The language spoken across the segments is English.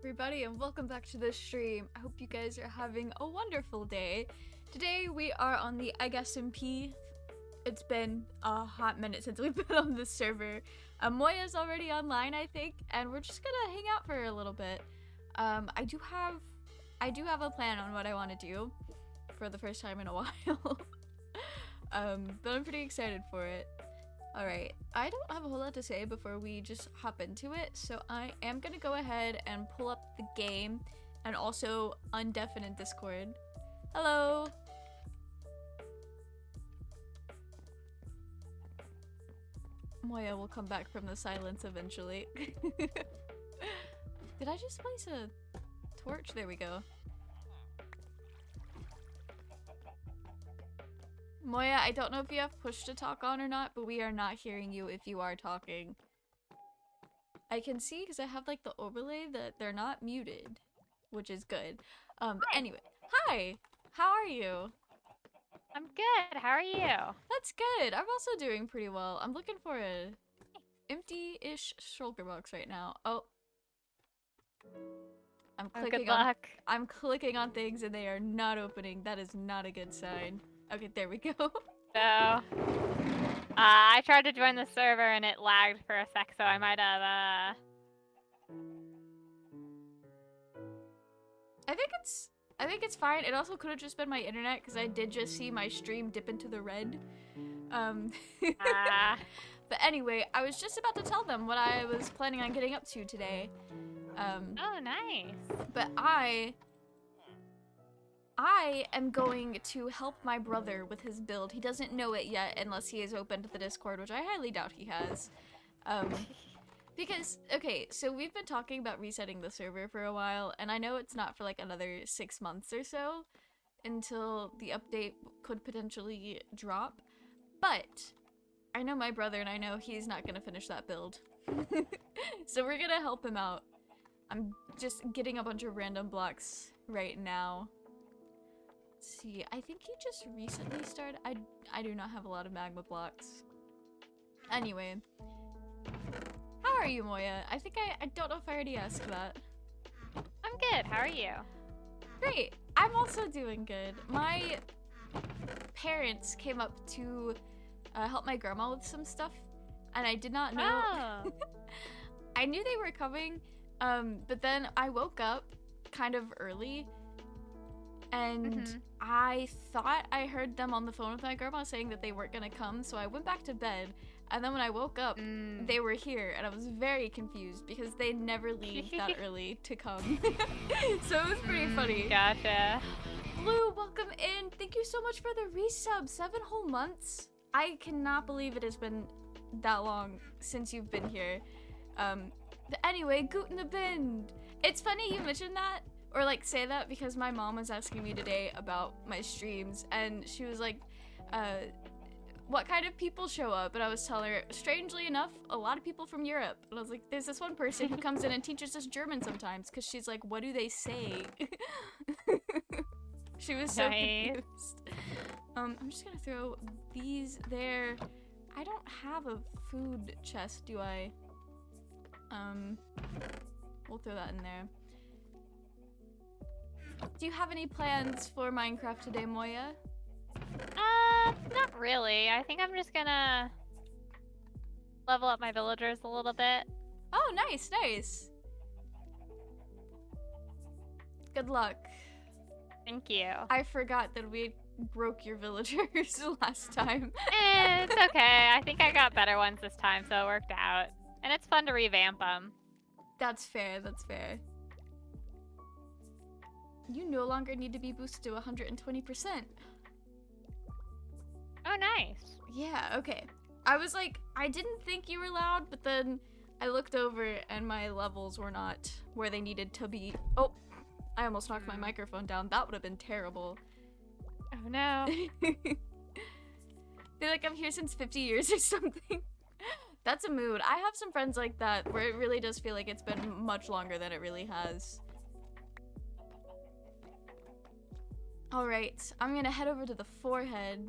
Everybody, and welcome back to the stream. I hope you guys are having a wonderful day. Today we are on the EggSMP. It's been a hot minute since we've been on this server. Moya's already online, I think, and we're just gonna hang out for a little bit. I do have a plan on what I want to do for the first time in a while. But I'm pretty excited for it. Alright, I don't have a whole lot to say before we just hop into it, so I am gonna go ahead and pull up the game and also undeafen in Discord. Hello! Moya will come back from the silence eventually. Did I just place a torch? There we go. Moya, I don't know if you have push to talk on or not, but we are not hearing you if you are talking. I can see because I have like the overlay that they're not muted, which is good. Anyway, hi! How are you? I'm good. How are you? That's good. I'm also doing pretty well. I'm looking for a empty-ish shulker box right now. Oh. I'm clicking on things and they are not opening. That is not a good sign. Okay, there we go. So, I tried to join the server and it lagged for a sec, so I might have, I think it's fine. It also could have just been my internet because I did just see my stream dip into the red. But anyway, I was just about to tell them what I was planning on getting up to today. oh, nice. But I I am going to help my brother with his build. He doesn't know it yet unless he is open to the Discord, which I highly doubt he has. Because, okay, so we've been talking about resetting the server for a while, and I know it's not for like another 6 months or so until the update could potentially drop, but I know my brother and I know he's not gonna finish that build. So we're gonna help him out. I'm just getting a bunch of random blocks right now. Let's see, I think he just recently started. I do not have a lot of magma blocks. Anyway. How are you, Moya? I think I don't know if I already asked that. I'm good. How are you? Great. I'm also doing good. My parents came up to help my grandma with some stuff, and I did not know. Oh. I knew they were coming, but then I woke up kind of early, and I thought I heard them on the phone with my grandma saying that they weren't gonna come, so I went back to bed. And then when I woke up, they were here, and I was very confused because they never leave that early to come. So it was pretty funny. Gotcha. Blue, welcome in. Thank you so much for the resub. 7 whole months. I cannot believe it has been that long since you've been here. But anyway, Guten Abend. It's funny you mentioned that, or like say that, because my mom was asking me today about my streams, and she was like, what kind of people show up? And I was telling her, strangely enough, a lot of people from Europe. And I was like, there's this one person who comes in and teaches us German sometimes, because she's like, what do they say? She was so confused. I'm just gonna throw these there. I don't have a food chest, do I? We'll throw that in there. Do you have any plans for Minecraft today, Moya? Not really. I think I'm just gonna level up my villagers a little bit. Oh, nice, nice. Good luck. Thank you. I forgot that we broke your villagers last time. It's okay. I think I got better ones this time, so it worked out. And it's fun to revamp them. That's fair, that's fair. You no longer need to be boosted to 120%. Oh, nice. Yeah, okay. I was like, I didn't think you were loud, but then I looked over and my levels were not where they needed to be. Oh, I almost knocked my microphone down. That would have been terrible. Oh no. They're like, I'm here since 50 years or something. That's a mood. I have some friends like that where it really does feel like it's been much longer than it really has. Alright, I'm gonna head over to the forehead.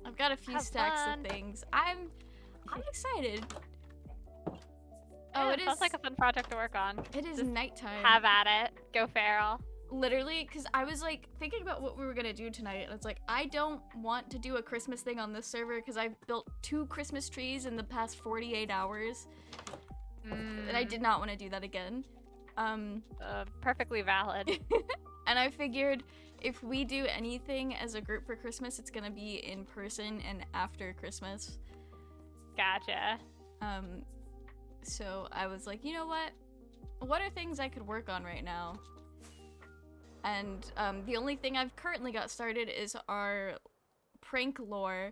I've got a few stacks of things. I'm excited. Yeah, it sounds like a fun project to work on. It is nighttime. Have at it. Go feral. Literally, because I was like thinking about what we were gonna do tonight, and it's like, I don't want to do a Christmas thing on this server because I've built 2 Christmas trees in the past 48 hours. And I did not want to do that again. Perfectly valid. And I figured if we do anything as a group for Christmas, it's gonna be in person and after Christmas. Gotcha. So I was like, you know what? What are things I could work on right now? And the only thing I've currently got started is our prank lore,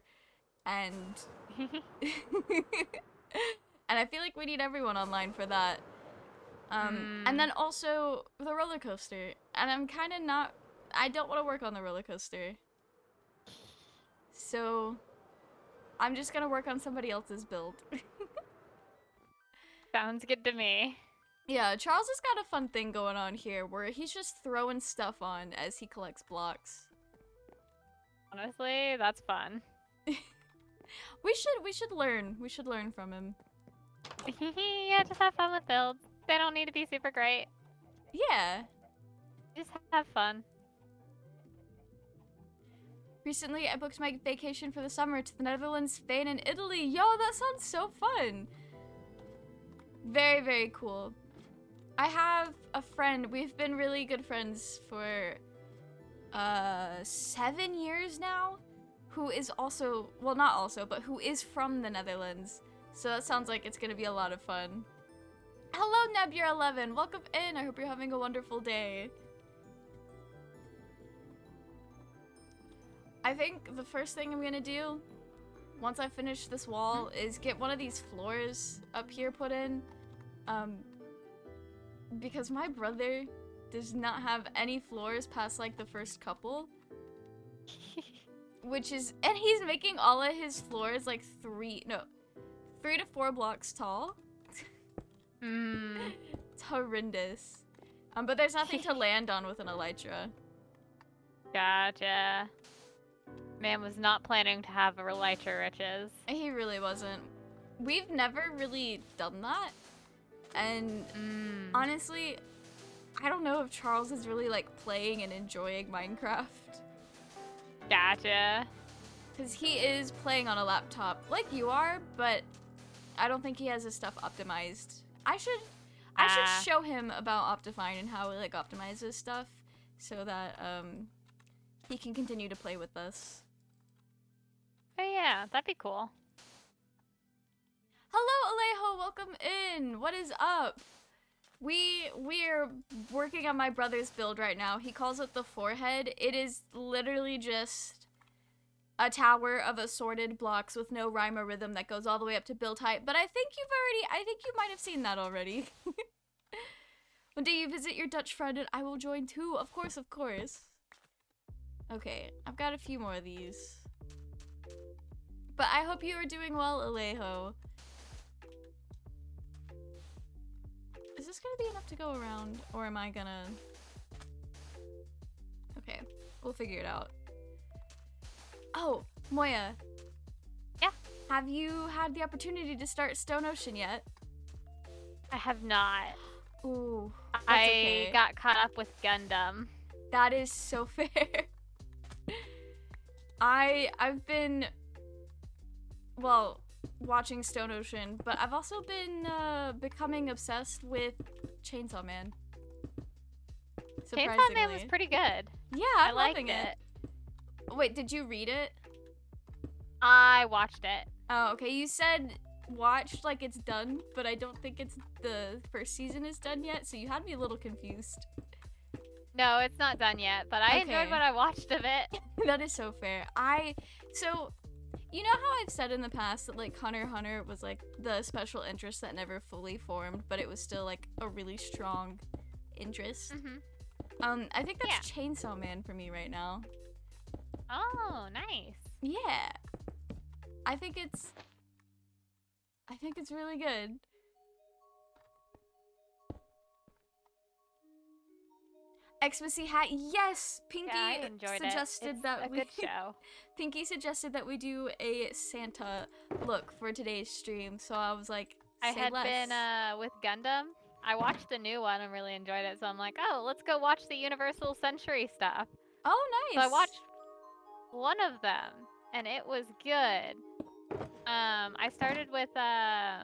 and and I feel like we need everyone online for that. And then also the roller coaster, and I'm kind of not. I don't want to work on the roller coaster, so I'm just gonna work on somebody else's build. Sounds good to me. Yeah, Charles has got a fun thing going on here where he's just throwing stuff on as he collects blocks. Honestly, that's fun. We should learn. We should learn from him. Yeah, just have fun with builds. They don't need to be super great. Yeah. Just have fun. Recently, I booked my vacation for the summer to the Netherlands, Spain, and Italy. Yo, that sounds so fun. Very, very cool. I have a friend. We've been really good friends for 7 years now, who is also, well, not also, but who is from the Netherlands. So that sounds like it's gonna be a lot of fun. Hello, Nebula11. Welcome in. I hope you're having a wonderful day. I think the first thing I'm gonna do, once I finish this wall, is get one of these floors up here put in. Because my brother does not have any floors past like the first couple. And he's making all of his floors like 3 to 4 blocks tall. It's horrendous. But there's nothing to land on with an elytra. Gotcha. Man was not planning to have a elytra riches. He really wasn't. We've never really done that. And honestly, I don't know if Charles is really like playing and enjoying Minecraft. Gotcha. Because he is playing on a laptop like you are, but I don't think he has his stuff optimized. I should show him about Optifine and how he like optimizes stuff so that he can continue to play with us. Oh yeah, that'd be cool. Hello, Alejo, welcome in. What is up? We're working on my brother's build right now. He calls it the forehead. It is literally just a tower of assorted blocks with no rhyme or rhythm that goes all the way up to build height. But I think you might have seen that already. One day you visit your Dutch friend and I will join too. Of course, of course. Okay, I've got a few more of these. But I hope you are doing well, Alejo. Is this gonna be enough to go around, or am I gonna... Okay, we'll figure it out. Oh, Moya. Yeah? Have you had the opportunity to start Stone Ocean yet? I have not. Ooh, that's I okay. got caught up with Gundam. That is so fair. I've been, well, watching Stone Ocean, but I've also been becoming obsessed with Chainsaw Man. Chainsaw Man was pretty good. Yeah, I I'm liked loving it. Wait, did you read it? I watched it. Oh, okay. You said watched like it's done, but I don't think it's the first season is done yet, so you had me a little confused. No, it's not done yet, but I enjoyed what I watched of it. That is so fair. So, you know how I've said in the past that like Hunter x Hunter was like the special interest that never fully formed, but it was still like a really strong interest? I think that's Chainsaw Man for me right now. Oh, nice. Yeah. I think it's really good. EggSMP hat, yes! Pinky suggested that we... Good show. Pinky suggested that we do a Santa look for today's stream, so I was like, I had been with Gundam. I watched the new one and really enjoyed it, so I'm like, oh, let's go watch the Universal Century stuff. Oh, nice! So I watched one of them, and it was good. I started with, I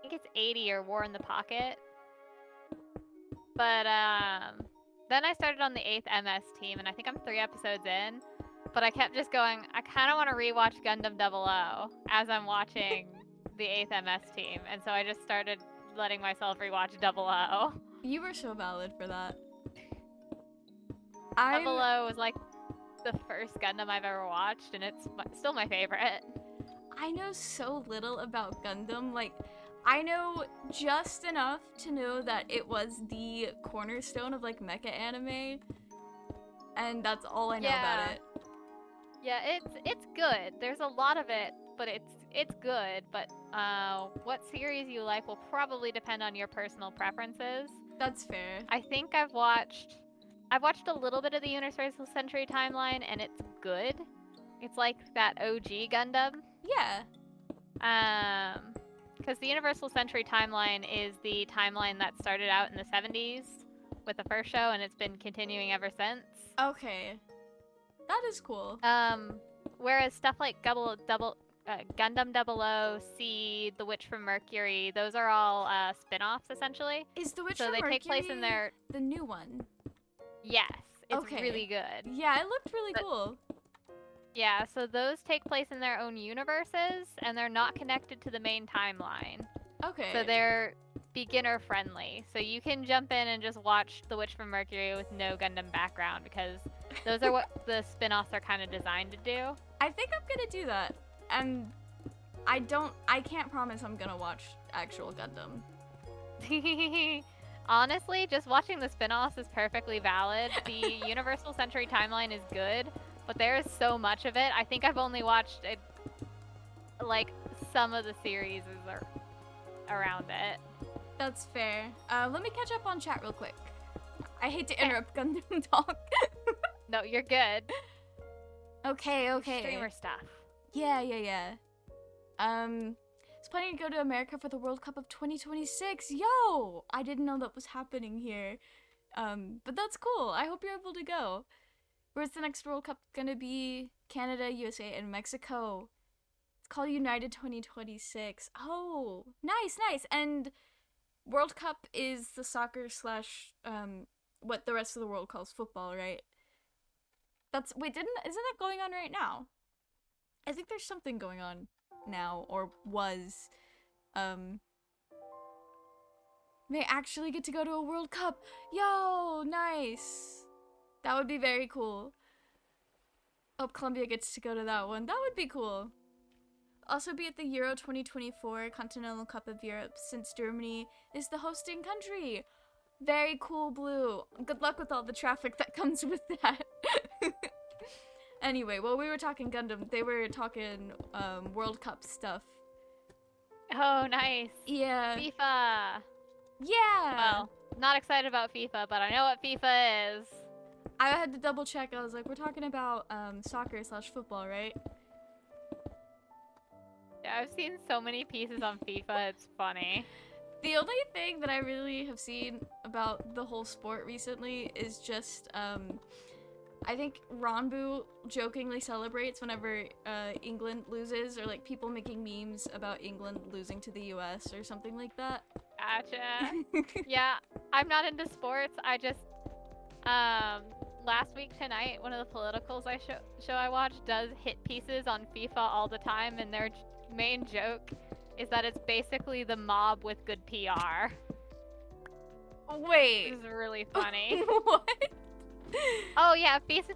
think it's 80 or War in the Pocket. But, then I started on the 8th MS team, and I think I'm 3 episodes in. But I kept just going, I kind of want to rewatch Gundam 00 as I'm watching the 8th MS team. And so I just started letting myself rewatch 00. You were so valid for that. 00 was like the first Gundam I've ever watched, and it's still my favorite. I know so little about Gundam. Like, I know just enough to know that it was the cornerstone of like mecha anime, and that's all I know about it. Yeah, it's good. There's a lot of it, but it's good. But what series you like will probably depend on your personal preferences. That's fair. I think I've watched a little bit of the Universal Century timeline, and it's good. It's like that OG Gundam. Yeah. Because the Universal Century timeline is the timeline that started out in the 70s with the first show, and it's been continuing ever since. Okay. That is cool. Whereas stuff like Gundam 00, Seed, The Witch from Mercury, those are all spin-offs, essentially. Is The Witch from Mercury take place in their... the new one? Yes. It's really good. Yeah, it looked really cool. Yeah, so those take place in their own universes, and they're not connected to the main timeline. Okay. So they're beginner-friendly. So you can jump in and just watch The Witch from Mercury with no Gundam background, because Those are what the spin-offs are kind of designed to do. I think I'm gonna do that. And I can't promise I'm gonna watch actual Gundam. Honestly, just watching the spin-offs is perfectly valid. The Universal Century timeline is good, but there is so much of it. I think I've only watched it, like some of the series are around it. That's fair. Let me catch up on chat real quick. I hate to interrupt Gundam talk. No, you're good. Okay. Streamer stuff. Yeah. It's planning to go to America for the World Cup of 2026. Yo! I didn't know that was happening here. But that's cool. I hope you're able to go. Where's the next World Cup gonna be? Canada, USA, and Mexico. It's called United 2026. Oh, nice. And World Cup is the soccer / what the rest of the world calls football, right? Isn't that going on right now? I think there's something going on now, or was. May actually get to go to a World Cup. Yo, nice. That would be very cool. Hope Colombia gets to go to that one. That would be cool. Also be at the Euro 2024 Continental Cup of Europe, since Germany is the hosting country. Very cool, Blue. Good luck with all the traffic that comes with that. Anyway, while we were talking Gundam, they were talking World Cup stuff. Oh, nice. Yeah. FIFA. Yeah. Well, not excited about FIFA, but I know what FIFA is. I had to double check. I was like, we're talking about soccer / football, right? Yeah, I've seen so many pieces on FIFA, it's funny. The only thing that I really have seen about the whole sport recently is just, I think Ranbu jokingly celebrates whenever England loses, or like people making memes about England losing to the US or something like that. Gotcha. Yeah, I'm not into sports. I just, last week tonight, one of the politicals show I watched does hit pieces on FIFA all the time, and their main joke is that it's basically the mob with good PR. Wait. This is really funny. What? Oh yeah, FIFA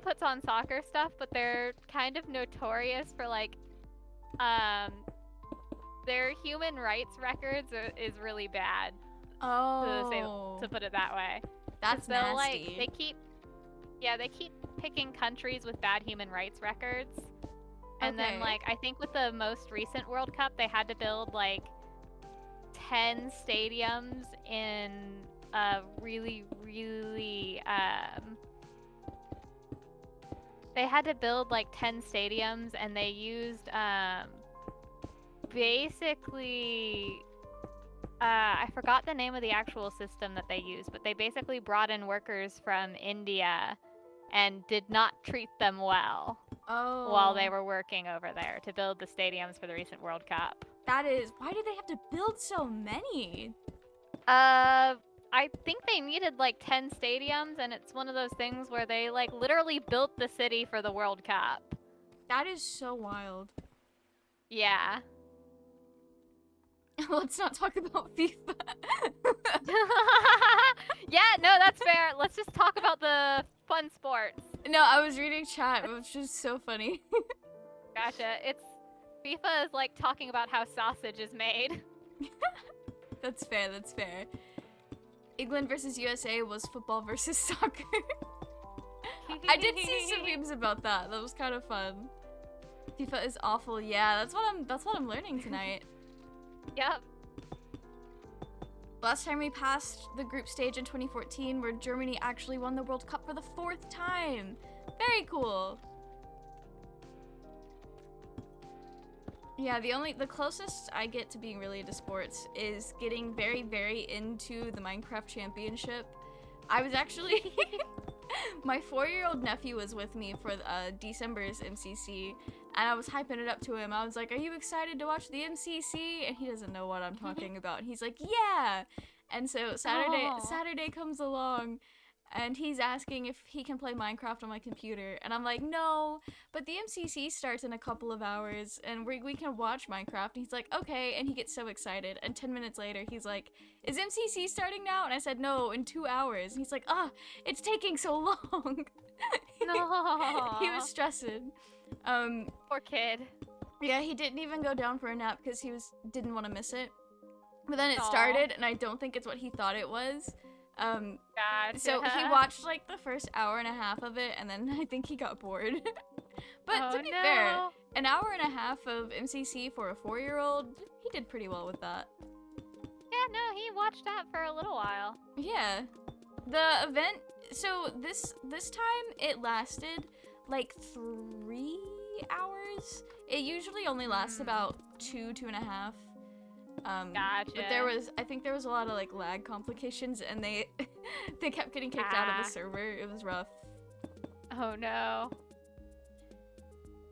puts on soccer stuff, but they're kind of notorious for like, their human rights records is really bad. Oh. To put it that way. That's nasty. Like, they keep picking countries with bad human rights records. And then, like, I think with the most recent World Cup, they had to build, like, 10 stadiums in really, they had to build, like, 10 stadiums, and they used, basically, I forgot the name of the actual system that they used, but they basically brought in workers from India and did not treat them well. Oh. While they were working over there to build the stadiums for the recent World Cup. Why did they have to build so many? I think they needed like 10 stadiums, and it's one of those things where they like literally built the city for the World Cup. That is so wild. Yeah. Let's not talk about FIFA. Yeah, no, that's fair. Let's just talk about the fun sports. No, I was reading chat, which is so funny. Gotcha. FIFA is like talking about how sausage is made. That's fair. England versus USA was football versus soccer. I did see some memes about that. That was kind of fun. FIFA is awful. Yeah, that's what I'm learning tonight. Yep. Last time we passed the group stage in 2014, where Germany actually won the World Cup for the 4th time. Very cool. Yeah, the closest I get to being really into sports is getting very, very into the Minecraft Championship. I was actually my 4-year-old nephew was with me for December's MCC, and I was hyping it up to him. I was like, "Are you excited to watch the MCC?" And he doesn't know what I'm talking about. And he's like, "Yeah." And so Saturday comes along, and he's asking if he can play Minecraft on my computer, and I'm like, no, but the MCC starts in a couple of hours, and we can watch Minecraft, and he's like, okay, and he gets so excited, and 10 minutes later, he's like, is MCC starting now? And I said, no, in 2 hours, and he's like, it's taking so long. No. He was stressing. Poor kid. Yeah, he didn't even go down for a nap because didn't want to miss it. But then it Aw. started, and I don't think it's what he thought it was. Gotcha. So he watched like the first hour and a half of it, and then I think he got bored. But to be fair, an hour and a half of MCC for a 4-year-old, he did pretty well with that. Yeah, no, he watched that for a little while. Yeah. The event, so this time it lasted like 3 hours. It usually only lasts about 2.5. Gotcha. But I think there was a lot of like lag complications, and they kept getting kicked out of the server. It was rough. Oh no.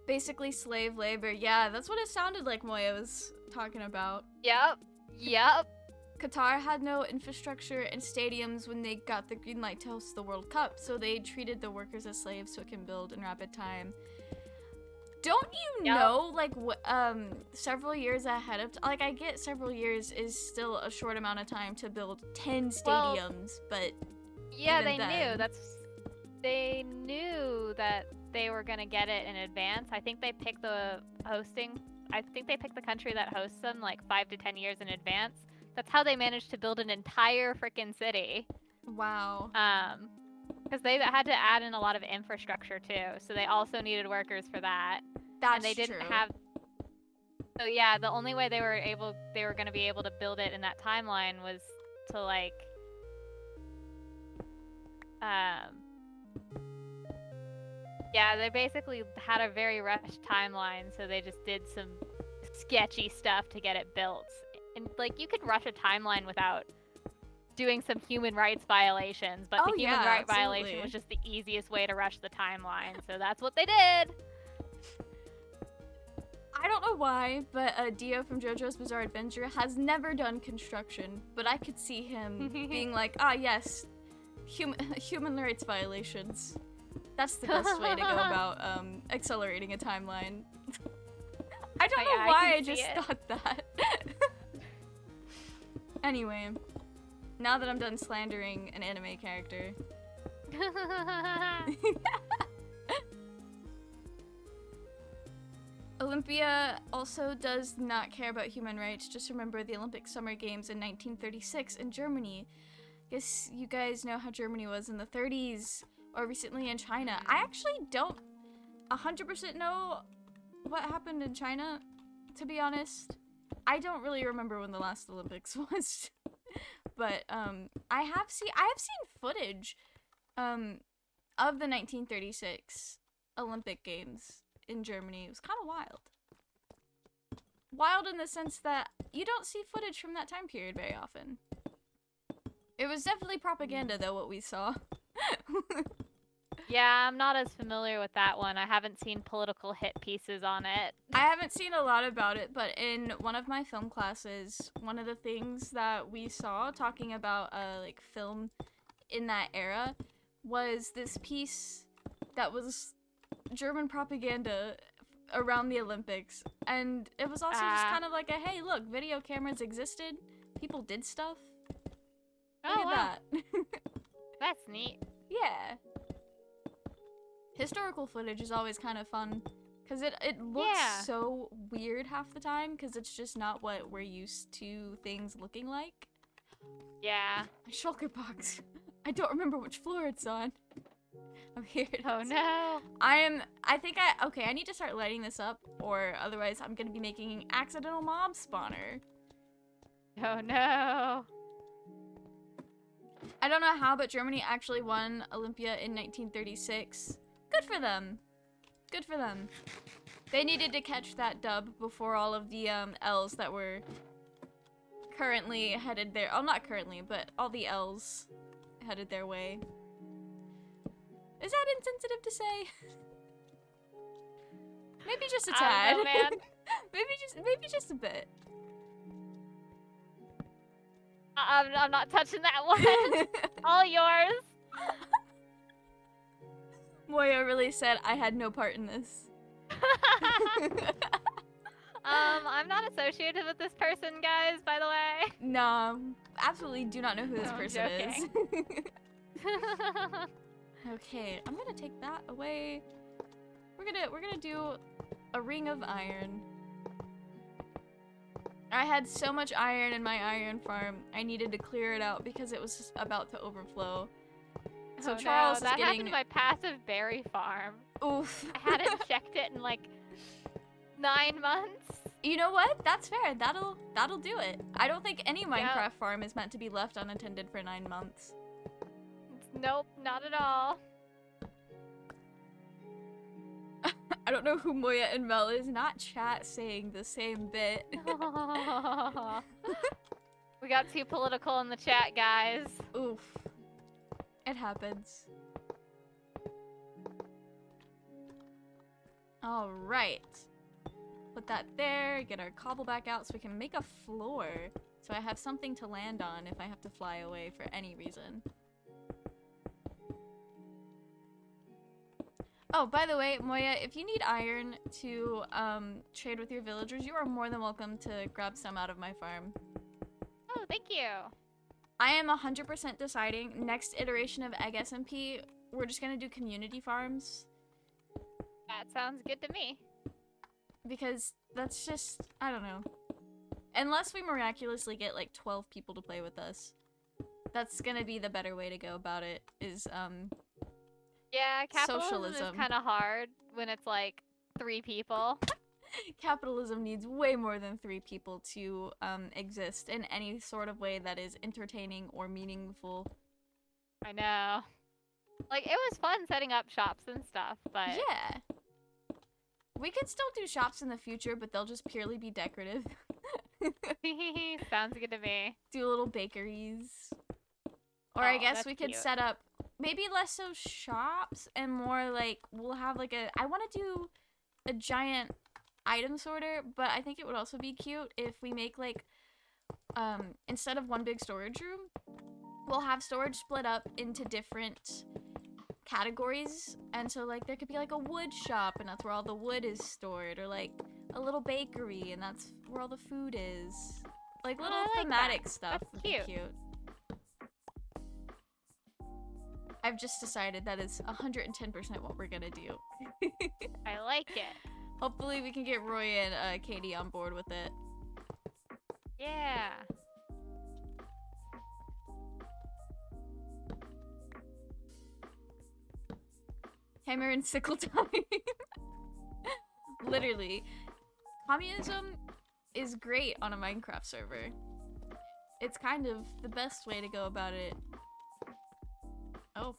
Basically slave labor. Yeah, that's what it sounded like Moya was talking about. Yep. Qatar had no infrastructure and stadiums when they got the green light to host the World Cup, so they treated the workers as slaves so it can build in rapid time. Don't you know, like, several years ahead of, like, I get several years is still a short amount of time to build 10 stadiums, but yeah, they knew that they were gonna get it in advance. I think they picked the country that hosts them like 5 to 10 years in advance. That's how they managed to build an entire freaking city. Wow. Because they had to add in a lot of infrastructure too, so they also needed workers for that. That's and they didn't true. have. So yeah, the only way they were going to be able to build it in that timeline was to like, yeah, they basically had a very rushed timeline, so they just did some sketchy stuff to get it built. And like, you could rush a timeline without doing some human rights violations, but the human rights violation was just the easiest way to rush the timeline, so that's what they did. I don't know why, but Dio from JoJo's Bizarre Adventure has never done construction, but I could see him being like, yes, human rights violations. That's the best way to go about accelerating a timeline. I don't know why I just thought that. Anyway, now that I'm done slandering an anime character. Olympia also does not care about human rights. Just remember the Olympic Summer Games in 1936 in Germany. Guess you guys know how Germany was in the 30s or recently in China. I actually don't 100% know what happened in China, to be honest. I don't really remember when the last Olympics was. But I have seen footage of the 1936 Olympic Games in Germany. It was kind of wild. Wild in the sense that you don't see footage from that time period very often. It was definitely propaganda, though, what we saw. Yeah, I'm not as familiar with that one. I haven't seen political hit pieces on it. I haven't seen a lot about it, but in one of my film classes, one of the things that we saw talking about like film in that era was this piece that was German propaganda around the Olympics, and it was also just kind of like a, hey, look, video cameras existed, people did stuff. Look at that. That's neat. Yeah. Historical footage is always kind of fun, because it looks so weird half the time, because it's just not what we're used to things looking like. Yeah. My shulker box. I don't remember which floor it's on. Oh, here it is. Oh no. Okay, I need to start lighting this up, or otherwise I'm gonna be making an accidental mob spawner. Oh no. I don't know how, but Germany actually won Olympia in 1936. Good for them. Good for them. They needed to catch that dub before all of the L's that were currently headed there. Oh, not currently, but all the L's headed their way. Is that insensitive to say? Maybe just a tad. I don't know, man. maybe just a bit. I'm not touching that one. All yours. Moya really said I had no part in this. I'm not associated with this person, guys, by the way. No, absolutely do not know who this I'm person is. joking. Okay, I'm gonna take that away. We're gonna do a ring of iron. I had so much iron in my iron farm, I needed to clear it out because it was just about to overflow. So Oh, Charles no, is that getting. happened to my passive berry farm. Oof. I hadn't checked it in like 9 months. You know what? That's fair. That'll do it. I don't think any Minecraft farm is meant to be left unattended for 9 months. Nope, not at all. I don't know who Moya and Mel is. Not chat saying the same bit. We got too political in the chat, guys. Oof. It happens. All right. Put that there, get our cobble back out so we can make a floor. So I have something to land on if I have to fly away for any reason. Oh, by the way, Moya, if you need iron to trade with your villagers, you are more than welcome to grab some out of my farm. Oh, thank you. I am 100% deciding next iteration of EggSMP, we're just gonna do community farms. That sounds good to me. Because that's just, I don't know. Unless we miraculously get like 12 people to play with us. That's gonna be the better way to go about it, is Yeah, capitalism socialism. is kind of hard when it's like 3 people. Capitalism needs way more than 3 people to exist in any sort of way that is entertaining or meaningful. I know. Like, it was fun setting up shops and stuff, but... Yeah. We could still do shops in the future, but they'll just purely be decorative. Sounds good to me. Do little bakeries. Or Oh, I guess that's we could cute. set up maybe less so shops and more like we'll have like a... I want to do a giant item sorter, but I think it would also be cute if we make like instead of one big storage room, we'll have storage split up into different categories, and so like there could be like a wood shop and that's where all the wood is stored, or like a little bakery and that's where all the food is. Like little thematic stuff would be cute. I've just decided that is 110% what we're gonna do. I like it. Hopefully we can get Roy and Katie on board with it. Yeah. Hammer and sickle time. Literally. Communism is great on a Minecraft server. It's kind of the best way to go about it. Oh.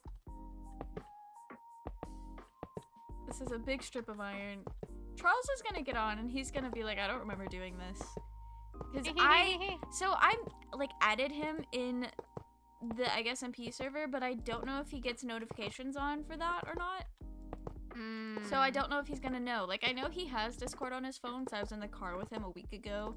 This is a big strip of iron. Charles is gonna get on and he's gonna be like, I don't remember doing this. Because so I'm like added him in the EggSMP server, but I don't know if he gets notifications on for that or not. So I don't know if he's gonna know. Like, I know he has Discord on his phone, so I was in the car with him a week ago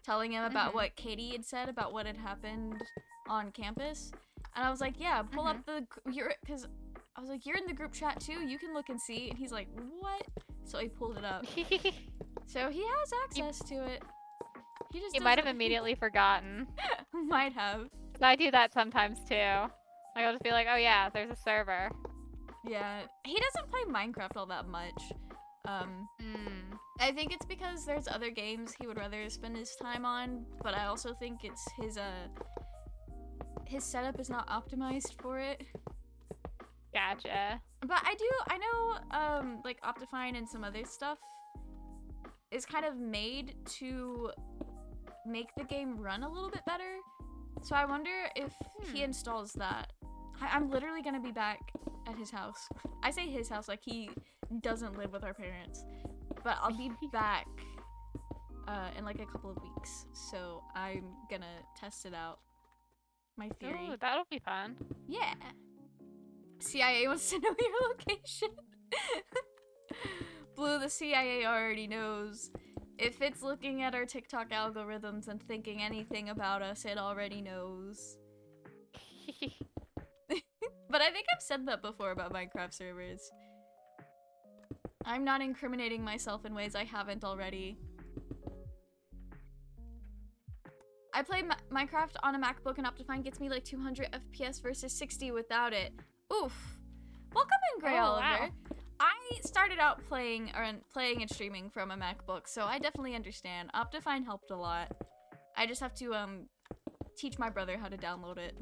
telling him about what Katie had said about what had happened on campus. And I was like, yeah, pull up the, because I was like, you're in the group chat too, you can look and see. And he's like, what? So he pulled it up. So he has access to it. He just might have immediately forgotten. Might have. I do that sometimes too. Like, I'll just be like, oh yeah, there's a server. Yeah, he doesn't play Minecraft all that much. I think it's because there's other games he would rather spend his time on, but I also think it's his setup is not optimized for it. Gotcha. But I know, like Optifine and some other stuff is kind of made to make the game run a little bit better. So I wonder if he installs that. I'm literally gonna be back at his house. I say his house like he doesn't live with our parents. But I'll be back in like a couple of weeks. So I'm gonna test it out. My theory. Ooh, that'll be fun. Yeah. CIA wants to know your location. Blue, the CIA already knows. If it's looking at our TikTok algorithms and thinking anything about us, it already knows. But I think I've said that before about Minecraft servers. I'm not incriminating myself in ways I haven't already. I play Minecraft on a MacBook and Optifine gets me like 200 FPS versus 60 without it. Oof. Welcome in, Grey Oliver. Wow. I started out playing and streaming from a MacBook, so I definitely understand. Optifine helped a lot. I just have to teach my brother how to download it.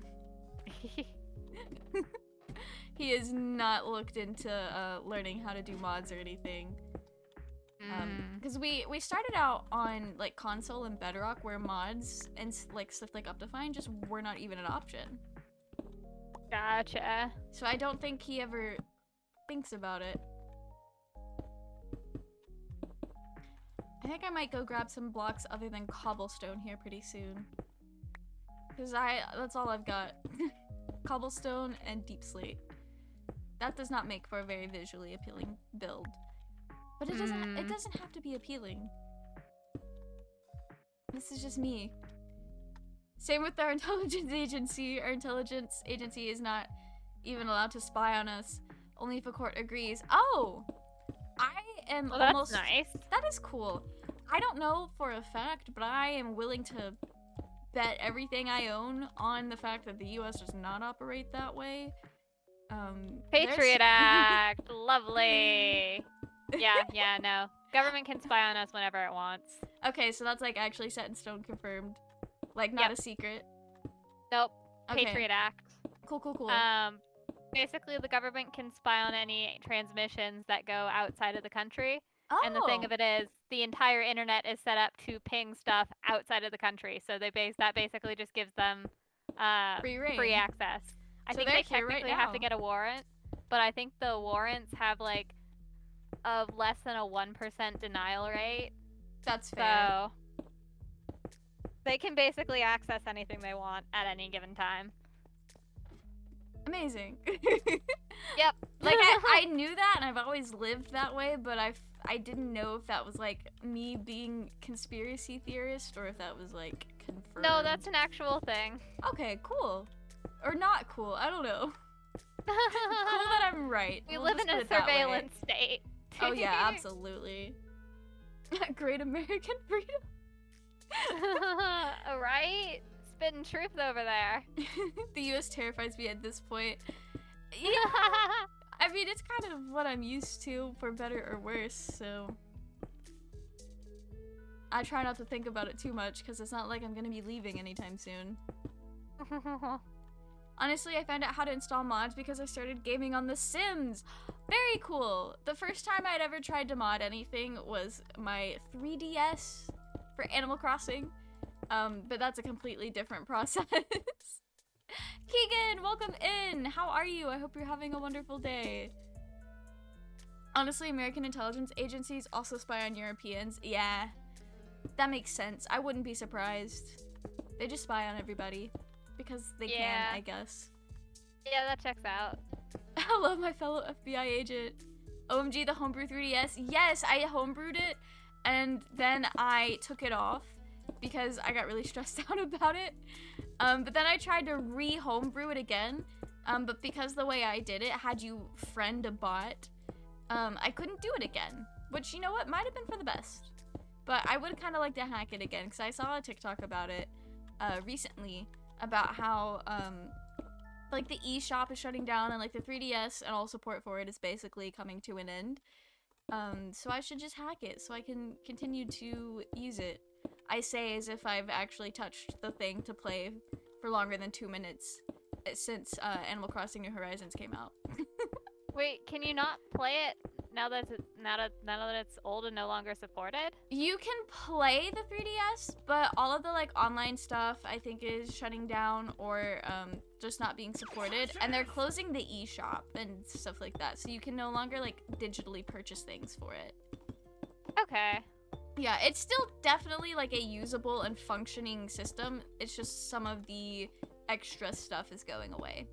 He has not looked into learning how to do mods or anything. Because we started out on like console and Bedrock, where mods and like stuff like Optifine just were not even an option. Gotcha. So I don't think he ever thinks about it. I think I might go grab some blocks other than cobblestone here pretty soon. Because that's all I've got. Cobblestone and deep slate. That does not make for a very visually appealing build. But it doesn't have to be appealing. This is just me. Same with our intelligence agency. Our intelligence agency is not even allowed to spy on us, only if a court agrees. Oh! I am almost... That's nice. That is cool. I don't know for a fact, but I am willing to bet everything I own on the fact that the US does not operate that way. Patriot Act! Lovely! Yeah, no. Government can spy on us whenever it wants. Okay, so that's like actually set in stone, confirmed. Like, not a secret. Nope. Okay. Patriot Act. Cool. Basically, the government can spy on any transmissions that go outside of the country. Oh. And the thing of it is, the entire internet is set up to ping stuff outside of the country. So that basically just gives them free access. I think they technically have to get a warrant, but I think the warrants have like of less than a 1% denial rate. That's fair. So they can basically access anything they want at any given time. Amazing. Yep. Like I knew that and I've always lived that way, but I didn't know if that was like me being conspiracy theorist or if that was like confirmed. No, that's an actual thing. Okay, cool. Or not cool, I don't know. Cool that I'm right. We live in a surveillance state. Oh yeah, absolutely. Great American freedom. Right? Spitting truth over there. The US terrifies me at this point. Yeah. I mean, it's kind of what I'm used to, for better or worse, so... I try not to think about it too much, because it's not like I'm gonna be leaving anytime soon. Honestly, I found out how to install mods because I started gaming on The Sims. Very cool. The first time I'd ever tried to mod anything was my 3DS for Animal Crossing. But that's a completely different process. Keegan, welcome in. How are you? I hope you're having a wonderful day. Honestly, American intelligence agencies also spy on Europeans. Yeah, that makes sense. I wouldn't be surprised. They just spy on everybody. Because they can, I guess. Yeah, that checks out. Hello, my fellow FBI agent. OMG, the homebrew 3DS. Yes, I homebrewed it, and then I took it off because I got really stressed out about it. But then I tried to re-homebrew it again, but because the way I did it had you friend a bot, I couldn't do it again. Which, you know what, might have been for the best. But I would kind of like to hack it again, because I saw a TikTok about it recently, about how like the eShop is shutting down and like the 3DS and all support for it is basically coming to an end. So I should just hack it so I can continue to use it. I say as if I've actually touched the thing to play for longer than 2 minutes since Animal Crossing New Horizons came out. Wait, can you not play it now that it's old and no longer supported? You can play the 3DS, but all of the like online stuff I think is shutting down or just not being supported, and they're closing the eShop and stuff like that, so you can no longer like digitally purchase things for it. Okay. Yeah, it's still definitely like a usable and functioning system. It's just some of the extra stuff is going away.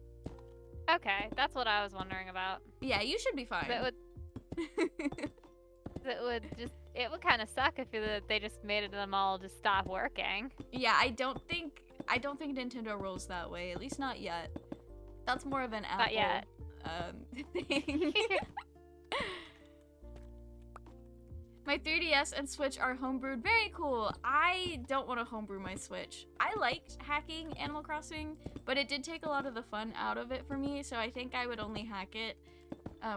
Okay, that's what I was wondering about. Yeah, you should be fine. It would kind of suck if they just made them all just stop working. Yeah, I don't think Nintendo rolls that way, at least not yet. That's more of an Apple Not yet. thing. My 3DS and Switch are homebrewed. Very cool. I don't want to homebrew my Switch. I liked hacking Animal Crossing, but it did take a lot of the fun out of it for me, so I think I would only hack it,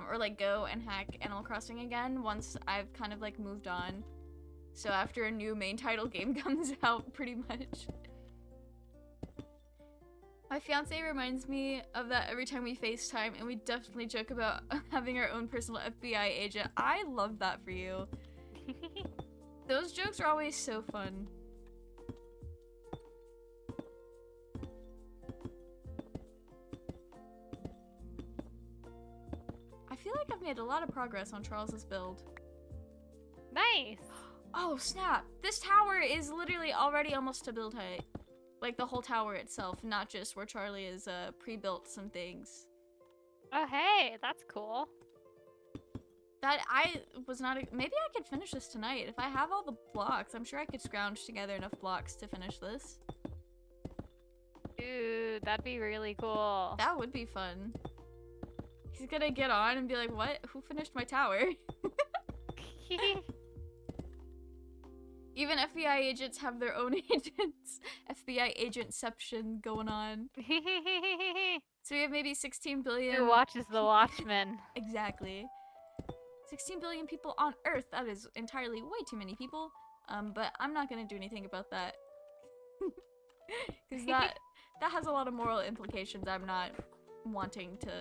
or like go and hack Animal Crossing again once I've kind of like moved on. So after a new main title game comes out, pretty much. My fiance reminds me of that every time we FaceTime, and we definitely joke about having our own personal FBI agent. I love that for you. Those jokes are always so fun. I feel like I've made a lot of progress on Charles's build. Nice. Oh, snap. This tower is literally already almost to build height. Like the whole tower itself, not just where Charlie is pre-built some things. Oh, hey, that's cool. That I was not. Maybe I could finish this tonight. If I have all the blocks, I'm sure I could scrounge together enough blocks to finish this. Dude, that'd be really cool. That would be fun. He's gonna get on and be like, what? Who finished my tower? Even FBI agents have their own agents. FBI agentception going on. So we have maybe 16 billion. Who watches The Watchmen? Exactly. 16 billion people on Earth. That is entirely way too many people. But I'm not gonna do anything about that. Because that has a lot of moral implications I'm not wanting to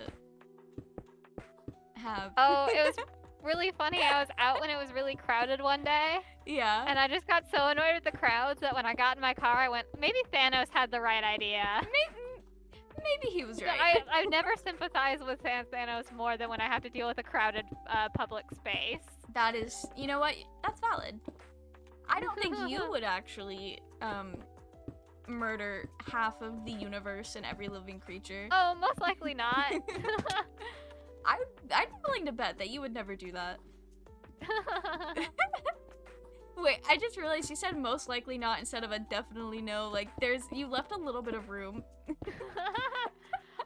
have. Oh, it was really funny. I was out when it was really crowded one day. Yeah. And I just got so annoyed with the crowds that when I got in my car, I went, maybe Thanos had the right idea. Maybe he was right. I've never sympathized with Thanos more than when I have to deal with a crowded public space. That is, you know what? That's valid. I don't think you would actually murder half of the universe and every living creature. Oh, most likely not. I'd be willing to bet that you would never do that. Wait, I just realized you said most likely not instead of a definitely no. Like, you left a little bit of room.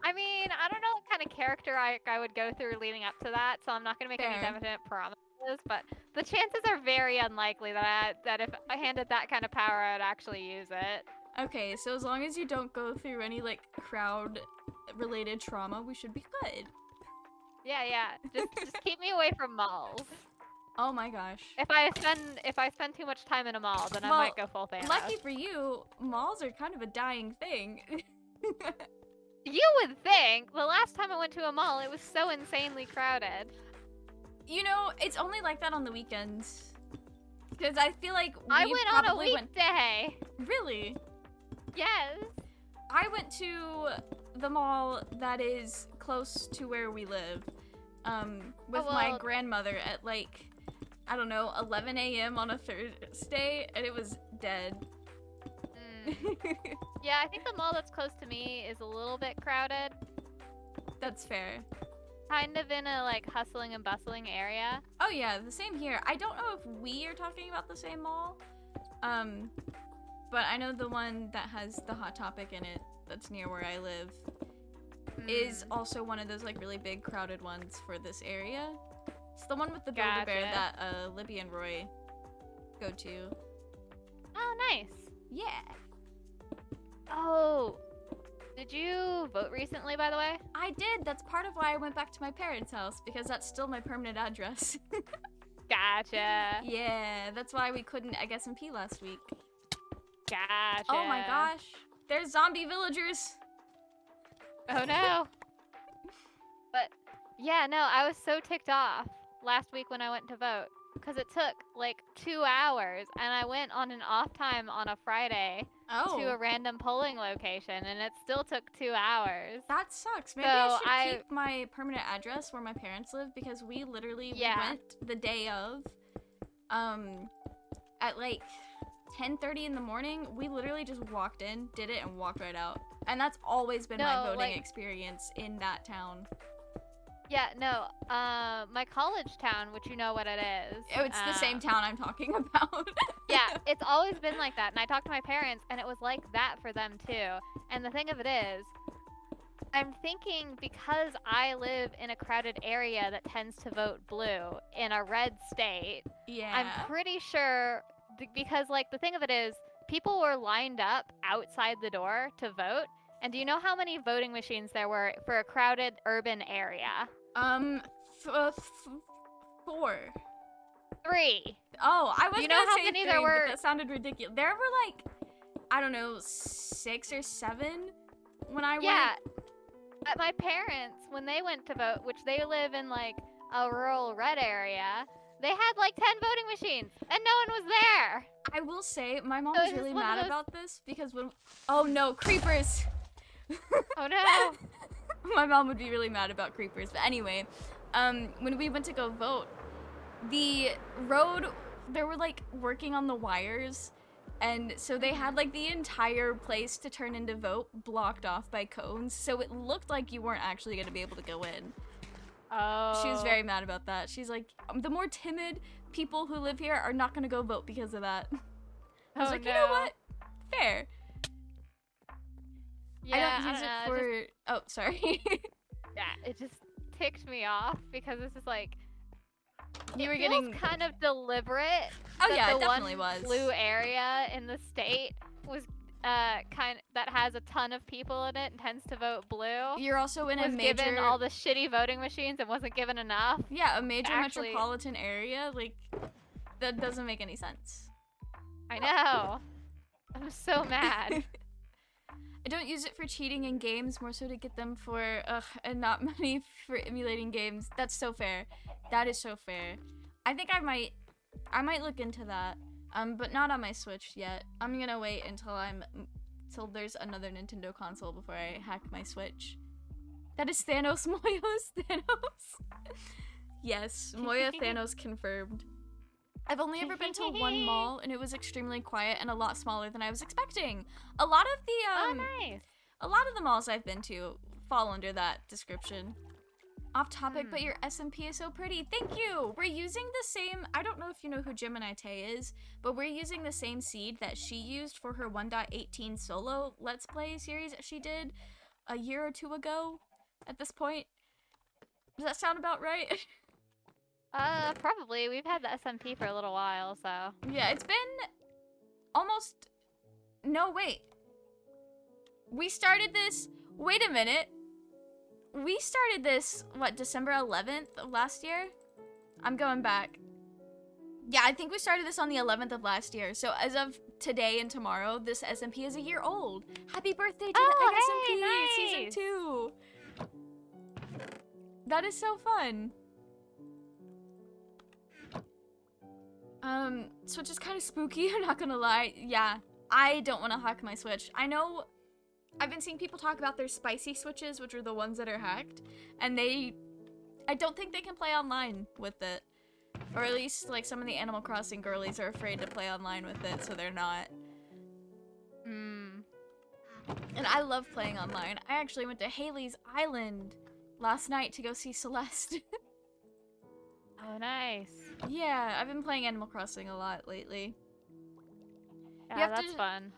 I mean, I don't know what kind of character I would go through leading up to that, so I'm not going to make any definite promises, but the chances are very unlikely that if I handed that kind of power, I'd actually use it. Okay, so as long as you don't go through any, like, crowd-related trauma, we should be good. Yeah. Just keep me away from malls. Oh my gosh. If I spend too much time in a mall, then I might go full Thanos. Lucky for you, malls are kind of a dying thing. You would think. The last time I went to a mall, it was so insanely crowded. You know, it's only like that on the weekends. Because I feel like I went on a weekday. Really? Yes. I went to the mall that is close to where we live, with my grandmother at like, I don't know, 11 a.m. on a Thursday, and it was dead. Yeah, I think the mall that's close to me is a little bit crowded. That's fair. Kind of in a like hustling and bustling area. Oh yeah, the same here. I don't know if we are talking about the same mall, but I know the one that has the Hot Topic in it that's near where I live is also one of those like really big crowded ones for this area. It's the one with the Build-A-Bear that Libby and Roy go to. Oh, nice. Yeah. Oh, did you vote recently, by the way? I did. That's part of why I went back to my parents' house, because that's still my permanent address. Gotcha. Yeah, that's why we couldn't EggSMP last week. Gotcha. Oh my gosh. There's zombie villagers. Oh no. But yeah, no, I was so ticked off last week when I went to vote because it took like 2 hours and I went on an off time on a Friday to a random polling location and it still took 2 hours. That sucks. Maybe I should keep my permanent address where my parents live because we literally went the day of at like 10:30 in the morning. We literally just walked in, did it, and walked right out. And that's always been my voting experience in that town. Yeah, no, my college town, which you know what it is. It's the same town I'm talking about. Yeah, it's always been like that. And I talked to my parents, and it was like that for them, too. And the thing of it is, I'm thinking because I live in a crowded area that tends to vote blue in a red state, Yeah. I'm pretty sure because like the thing of it is people were lined up outside the door to vote. And do you know how many voting machines there were for a crowded urban area? 4. 3. Oh, I was Do you know gonna how say many 3, there were? but that sounded ridiculous. There were like, I don't know, 6 or 7 when I Yeah. went. But my parents, when they went to vote, which they live in like a rural red area, they had like 10 voting machines and no one was there. I will say, my mom So was it's really one of mad those- about this because when, oh no, creepers. Oh no. My mom would be really mad about creepers. But anyway, when we went to go vote, the road, they were like working on the wires, and so they had like the entire place to turn in to vote blocked off by cones, so it looked like you weren't actually going to be able to go in. Oh. She was very mad about that. She's like, the more timid people who live here are not going to go vote because of that. I was like, no. you know what? Fair. Yeah, I don't use it know, for. Oh, sorry. Yeah, it just ticked me off because it's just like You were feels getting. kind of deliberate. Oh that yeah, the it definitely one was. blue area in the state was that has a ton of people in it and tends to vote blue. You're also in a Was major. given all the shitty voting machines and wasn't given enough. Yeah, a major actually- metropolitan area. Like, that doesn't make any sense. I know. I'm so mad. I don't use it for cheating in games, more so to get them for and not money for emulating games. That's so fair. That is so fair. I think I might look into that. But not on my Switch yet. I'm gonna wait until there's another Nintendo console before I hack my Switch. That is Thanos, Moya's Thanos. Yes, Moya Thanos confirmed. I've only ever been to one mall, and it was extremely quiet and a lot smaller than I was expecting. A lot of the Oh, nice. a lot of the malls I've been to fall under that description. Off topic, but your SMP is so pretty. Thank you. We're using the same. I don't know if you know who Gemini Tay is, but we're using the same seed that she used for her 1.18 solo Let's Play series that she did a year or 2 ago. At this point, does that sound about right? Probably. We've had the SMP for a little while, so. Yeah, it's been almost. No, wait. We started this. Wait a minute. We started this, what, December 11th of last year? I'm going back. Yeah, I think we started this on the 11th of last year. So as of today and tomorrow, this SMP is a year old. Happy birthday to the SMP hey, nice. Season 2. That is so fun. Switch is kind of spooky, I'm not gonna lie. Yeah, I don't want to hack my Switch. I know I've been seeing people talk about their spicy Switches, which are the ones that are hacked, and I don't think they can play online with it. Or at least, like, some of the Animal Crossing girlies are afraid to play online with it, so they're not. And I love playing online. I actually went to Haley's Island last night to go see Celeste. Oh, nice. Yeah, I've been playing Animal Crossing a lot lately. Yeah, that's fun.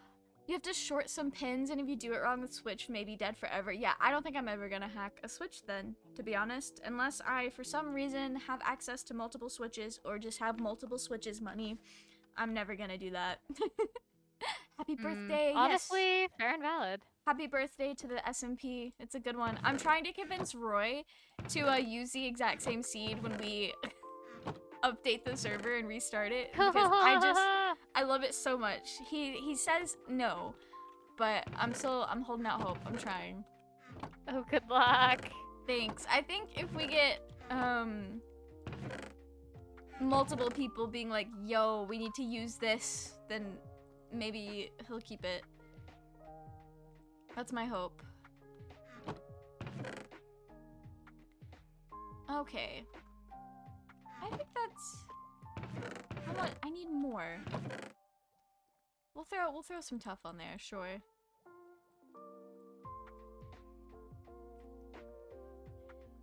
You have to short some pins, and if you do it wrong with Switch, maybe dead forever. Yeah, I don't think I'm ever gonna hack a Switch then, to be honest. Unless I, for some reason, have access to multiple Switches, or just have multiple Switches money. I'm never gonna do that. Happy birthday, Honestly, yes. fair and valid. Happy birthday to the SMP. It's a good one. I'm trying to convince Roy to use the exact same seed when we update the server and restart it, because I love it so much. He says no, but I'm holding out hope. I'm trying. Oh, good luck. Thanks. I think if we get multiple people being like, yo, we need to use this, then maybe he'll keep it. That's my hope. Okay. I think that's. I need more. We'll throw some tough on there, sure.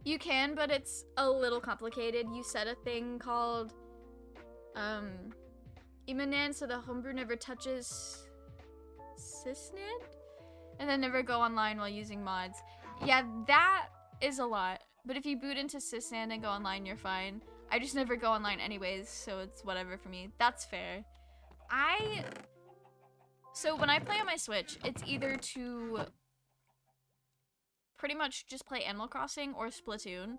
You can, but it's a little complicated. You set a thing called Imanan, so the homebrew never touches Sysnid, and then never go online while using mods. Yeah, that is a lot. But if you boot into Sysand and go online, you're fine. I just never go online anyways, so it's whatever for me. That's fair. So when I play on my Switch, it's either to pretty much just play Animal Crossing or Splatoon,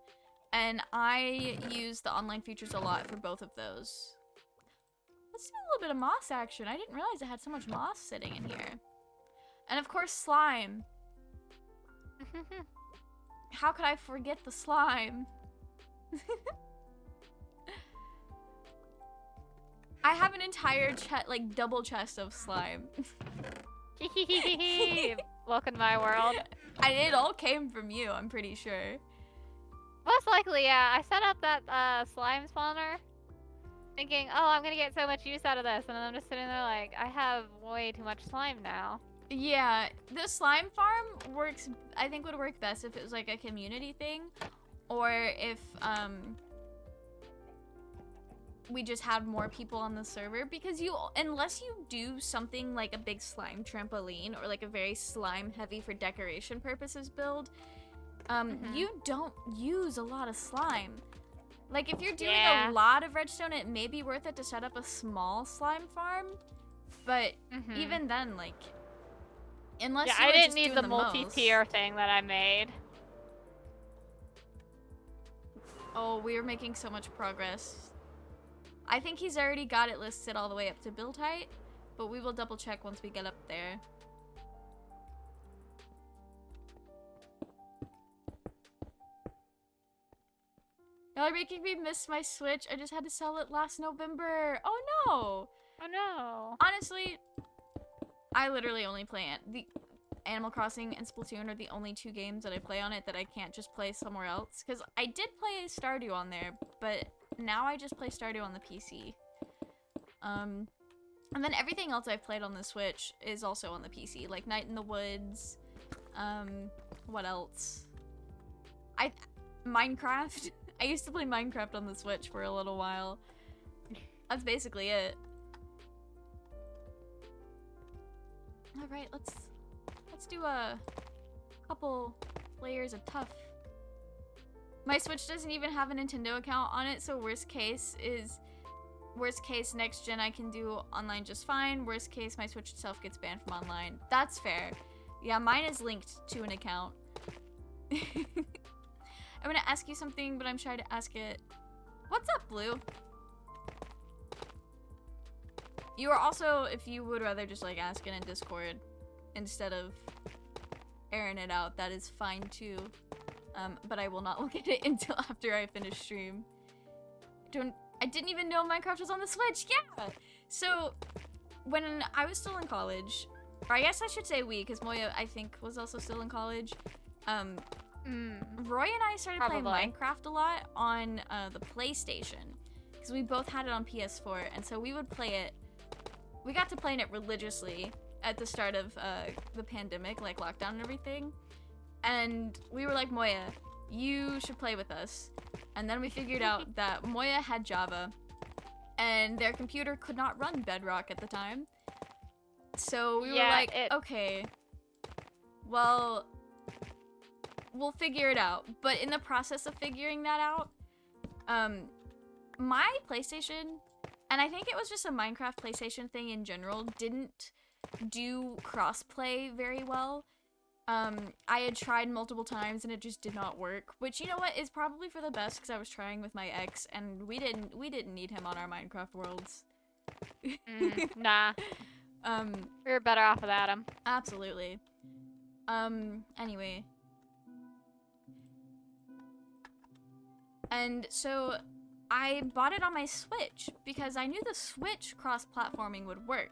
and I use the online features a lot for both of those. Let's do a little bit of moss action. I didn't realize I had so much moss sitting in here. And of course, slime. How could I forget the slime? I have an entire like double chest of slime. Welcome to my world. It all came from you, I'm pretty sure. Most likely, yeah. I set up that slime spawner thinking, oh, I'm gonna get so much use out of this, and then I'm just sitting there like, I have way too much slime now. Yeah, the slime farm works, I think would work best if it was like a community thing, or if we just had more people on the server, because unless you do something like a big slime trampoline or like a very slime heavy for decoration purposes build, you don't use a lot of slime. Like if you're doing a lot of redstone, it may be worth it to set up a small slime farm, but even then, like, unless you I didn't just need doing the multi-tier thing that I made. Oh, we are making so much progress. I think he's already got it listed all the way up to build height, but we will double check once we get up there. Y'all are making me miss my Switch. I just had to sell it last November. Oh no! Oh no. Honestly, I literally only play the Animal Crossing and Splatoon are the only two games that I play on it that I can't just play somewhere else. Because I did play Stardew on there, but now I just play Stardew on the PC. And then everything else I've played on the Switch is also on the PC, like Night in the Woods. What else? Minecraft. I used to play Minecraft on the Switch for a little while. That's basically it. All right, let's do a couple layers of tough. My Switch doesn't even have a Nintendo account on it, so worst case next gen I can do online just fine. Worst case my Switch itself gets banned from online. That's fair. Yeah, mine is linked to an account. I'm gonna ask you something, but I'm shy to ask it. What's up, Blue? You are also, if you would rather just like ask it in Discord instead of airing it out, that is fine too. But I will not look at it until after I finish stream. I didn't even know Minecraft was on the Switch. Yeah. So when I was still in college, or I guess I should say we, because Moya I think was also still in college. Roy and I started playing Minecraft a lot on the PlayStation, because we both had it on PS4, and so we would play it. We got to playing it religiously at the start of the pandemic, like lockdown and everything. And we were like, Moya, you should play with us. And then we figured out that Moya had Java, and their computer could not run Bedrock at the time. So we were like, okay, well, we'll figure it out. But in the process of figuring that out, my PlayStation, and I think it was just a Minecraft PlayStation thing in general, didn't do crossplay very well. I had tried multiple times and it just did not work, which, you know what, is probably for the best, because I was trying with my ex and we didn't need him on our Minecraft worlds. Nah. We were better off without him. Absolutely. Anyway. And so I bought it on my Switch because I knew the Switch cross-platforming would work.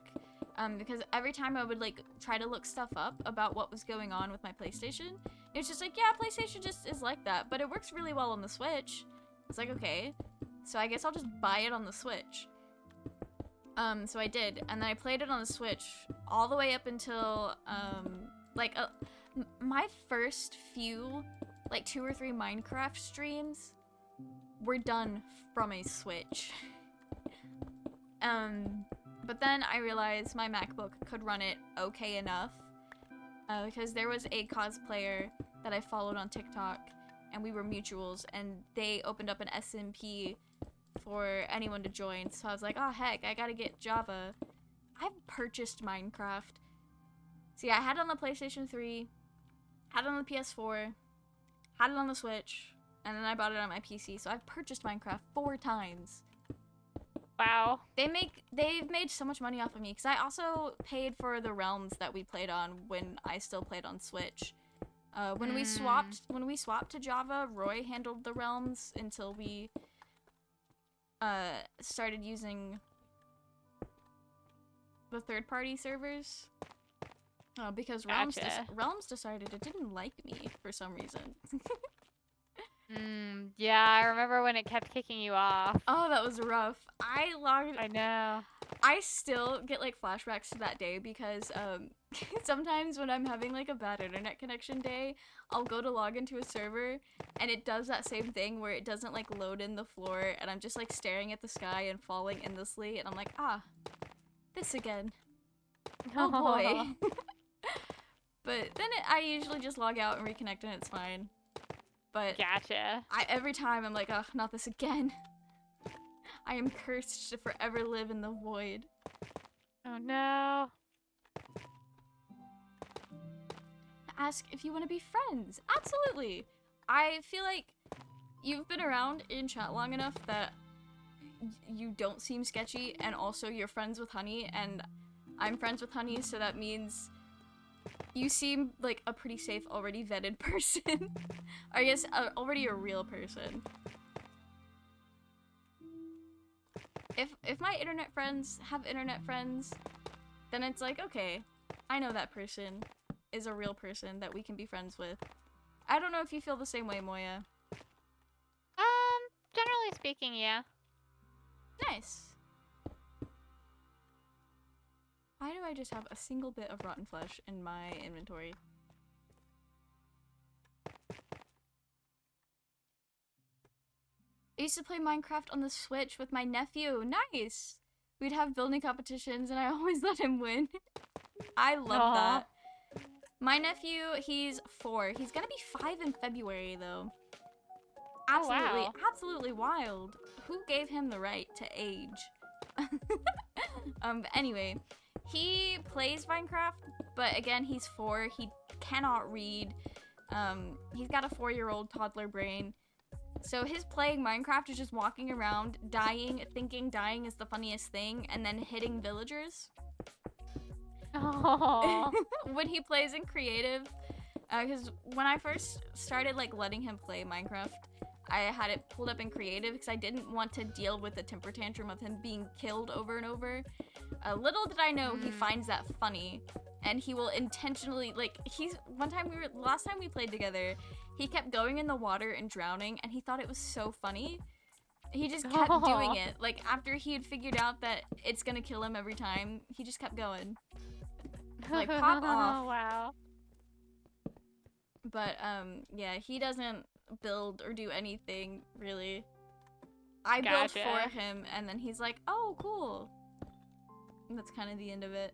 Because every time I would like try to look stuff up about what was going on with my PlayStation, it's just like, yeah, PlayStation just is like that, but it works really well on the Switch. It's like, okay, so I guess I'll just buy it on the Switch. So I did, and then I played it on the Switch all the way up until, my first few, like 2 or 3 Minecraft streams were done from a Switch. But then I realized my MacBook could run it okay enough, because there was a cosplayer that I followed on TikTok, and we were mutuals, and they opened up an SMP for anyone to join. So I was like, oh heck, I gotta get Java. I've purchased Minecraft. See, I had it on the PlayStation 3, had it on the PS4, had it on the Switch, and then I bought it on my PC. So I've purchased Minecraft 4 times. Wow. They've made so much money off of me because I also paid for the realms that we played on when I still played on Switch. When we swapped to Java, Roy handled the realms until we started using the third-party servers. Because Gotcha. Realms decided it didn't like me for some reason. Yeah, I remember when it kept kicking you off. Oh, that was rough. I know. I still get like flashbacks to that day because sometimes when I'm having like a bad internet connection day, I'll go to log into a server and it does that same thing where it doesn't like load in the floor and I'm just like staring at the sky and falling endlessly and I'm like, ah, this again. Oh boy. But then I usually just log out and reconnect and it's fine. But Gotcha. every time I'm like, ugh, not this again. I am cursed to forever live in the void. Oh no. Ask if you want to be friends. Absolutely. I feel like you've been around in chat long enough that you don't seem sketchy, and also you're friends with Honey, and I'm friends with Honey, so that means you seem like a pretty safe, already vetted person. I guess already a real person. If my internet friends have internet friends, then it's like, okay, I know that person is a real person that we can be friends with. I don't know if you feel the same way, Moya. Generally speaking, yeah. Nice. Why do I just have a single bit of rotten flesh in my inventory? I used to play Minecraft on the Switch with my nephew. Nice! We'd have building competitions and I always let him win. I love that. My nephew, he's 4. He's gonna be 5 in February though. Absolutely, absolutely wild. Who gave him the right to age? Anyway, he plays Minecraft, but again, he's 4. He cannot read. He's got a 4-year-old toddler brain. So his playing Minecraft is just walking around, dying, thinking dying is the funniest thing, and then hitting villagers. When he plays in creative, because when I first started like letting him play Minecraft, I had it pulled up in creative because I didn't want to deal with the temper tantrum of him being killed over and over. Little did I know he finds that funny, and he will intentionally, like, last time we played together, he kept going in the water and drowning, and he thought it was so funny. He just kept doing it. Like, after he had figured out that it's gonna kill him every time, he just kept going. Like, pop off. Wow. But, yeah, he doesn't build or do anything, really. I built for him, and then he's like, oh, cool. And that's kind of the end of it.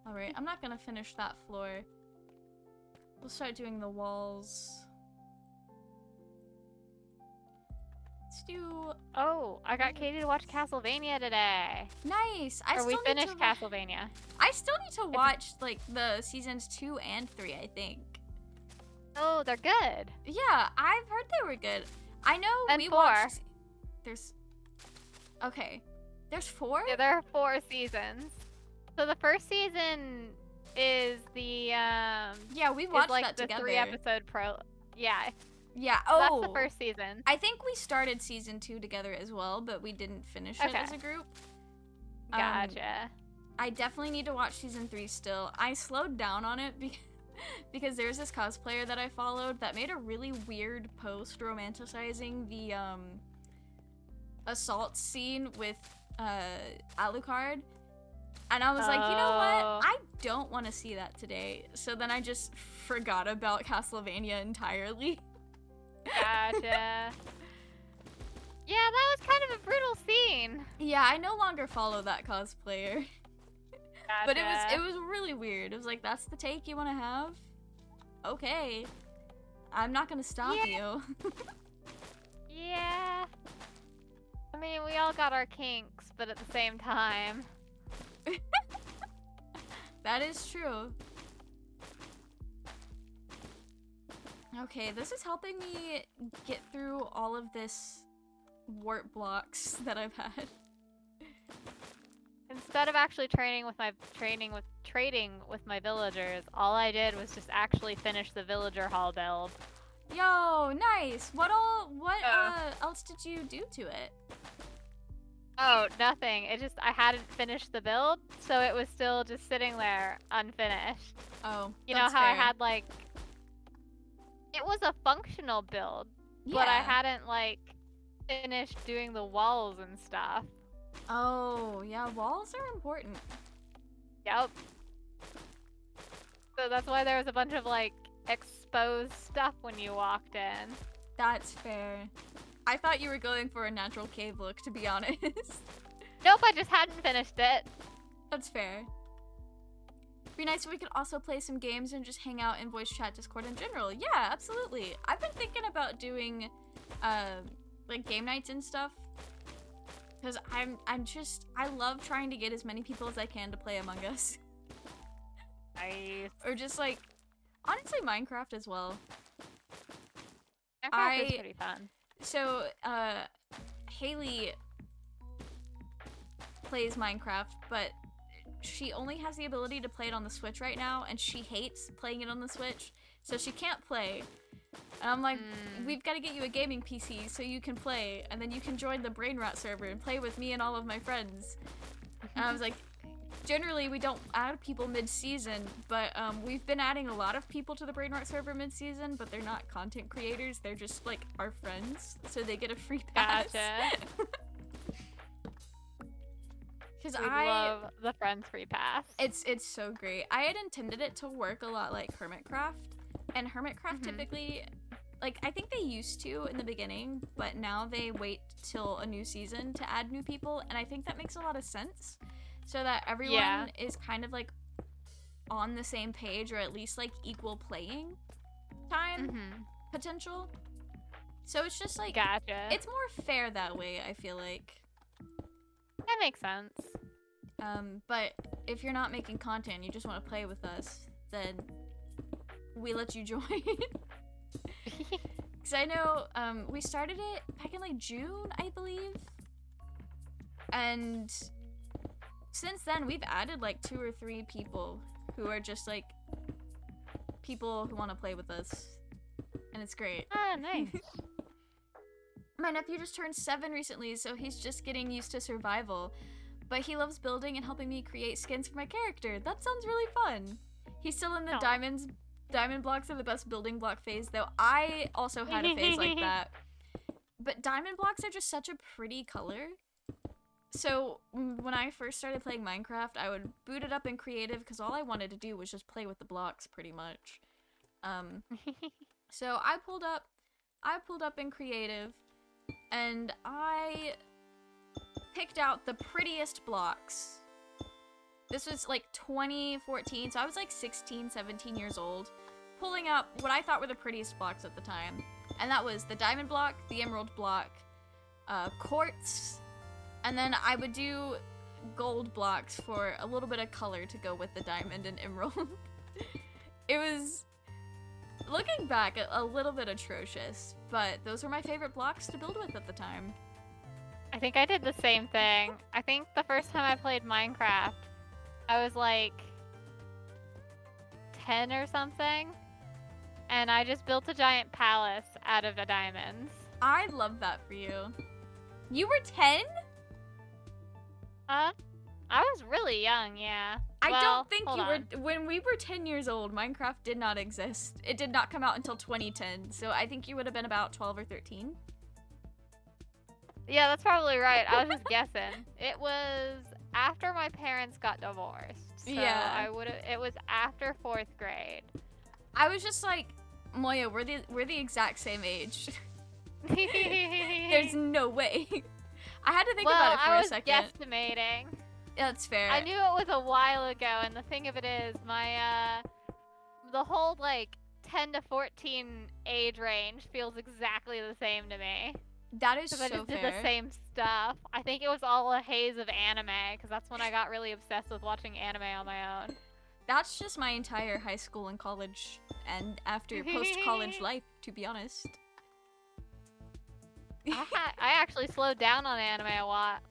Alright, I'm not gonna finish that floor. We'll start doing the walls. Let's do... Oh, I got Katie to watch Castlevania today. Nice! We finished Castlevania. I still need to watch, like, the seasons 2 and 3, I think. Oh, they're good. Yeah, I've heard they were good. I know and we 4. watched... There's... Okay. There's 4? Yeah, there are 4 seasons. So the first season is the, Yeah, we watched like that together. 3-episode Yeah. Yeah, So that's the first season. I think we started season 2 together as well, but we didn't finish it as a group. Gotcha. I definitely need to watch season 3 still. I slowed down on it because there's this cosplayer that I followed that made a really weird post romanticizing the assault scene with Alucard. And I was like, you know what? I don't want to see that today. So then I just forgot about Castlevania entirely. Gotcha. Yeah, that was kind of a brutal scene. Yeah, I no longer follow that cosplayer. Gotcha. But it was really weird. It was like, that's the take you want to have? Okay. I'm not gonna stop you. Yeah. I mean, we all got our kinks, but at the same time. That is true. Okay, this is helping me get through all of this warp blocks that I've had. Instead of actually trading with my villagers, all I did was just actually finish the villager hall build. Yo, nice. What else did you do to it? Oh, nothing. I hadn't finished the build, so it was still just sitting there unfinished. Oh, you know how fair. I had like it was a functional build, but I hadn't like finished doing the walls and stuff. Oh, yeah, walls are important. Yep. So that's why there was a bunch of like exposed stuff when you walked in. That's fair. I thought you were going for a natural cave look, to be honest. Nope, I just hadn't finished it. That's fair. Be nice if we could also play some games and just hang out in voice chat, Discord in general. Yeah, absolutely. I've been thinking about doing like game nights and stuff. Because I love trying to get as many people as I can to play Among Us. Nice. Or just like, honestly, Minecraft as well. Minecraft is pretty fun. So, Haley plays Minecraft, but she only has the ability to play it on the Switch right now, and she hates playing it on the Switch, so she can't play. And I'm like, we've got to get you a gaming PC so you can play, and then you can join the Brain Rot server and play with me and all of my friends. And I was like, generally we don't add people mid-season, but we've been adding a lot of people to the Brain Rot server mid-season, but they're not content creators, they're just like our friends, so they get a free pass. Gotcha. Because I love the Friends free pass. It's so great. I had intended it to work a lot like Hermitcraft, and Hermitcraft typically, like, I think they used to in the beginning, but now they wait till a new season to add new people, and I think that makes a lot of sense, so that everyone is kind of like on the same page, or at least like equal playing time potential. So it's just like, gotcha. It's more fair that way, I feel like. That makes sense. But if you're not making content, you just want to play with us, then we let you join. Because I know we started it back in like June, I believe. And since then, we've added like 2 or 3 people who are just like people who want to play with us. And it's great. Ah, nice. My nephew just turned 7 recently, so he's just getting used to survival. But he loves building and helping me create skins for my character. That sounds really fun. He's still in the diamond blocks are the best building block phase, though I also had a phase like that. But diamond blocks are just such a pretty color. So when I first started playing Minecraft, I would boot it up in creative because all I wanted to do was just play with the blocks pretty much. So I pulled up in creative, and I picked out the prettiest blocks. This was like 2014, so I was like 16, 17 years old, pulling up what I thought were the prettiest blocks at the time. And that was the diamond block, the emerald block, quartz, and then I would do gold blocks for a little bit of color to go with the diamond and emerald. It was, looking back, a little bit atrocious, but those were my favorite blocks to build with at the time. I think I did the same thing. I think the first time I played Minecraft, I was like 10 or something, and I just built a giant palace out of the diamonds. I love that for you. You were 10? I was really young, yeah. I don't think you were. When we were 10 years old, Minecraft did not exist. It did not come out until 2010, so I think you would have been about 12 or 13. Yeah, that's probably right. I was just guessing. It was after my parents got divorced. So yeah. It was after 4th grade. I was just like, Moya, we're the exact same age. There's no way. I had to think about it for a second. I was guesstimating. That's fair. I knew it was a while ago, and the thing of it is, my the whole like 10 to 14 age range feels exactly the same to me. That is Because so I just did fair. the same stuff. I think it was all a haze of anime, because that's when I got really obsessed with watching anime on my own. That's just my entire high school and college and after post-college life, to be honest. I actually slowed down on anime a lot.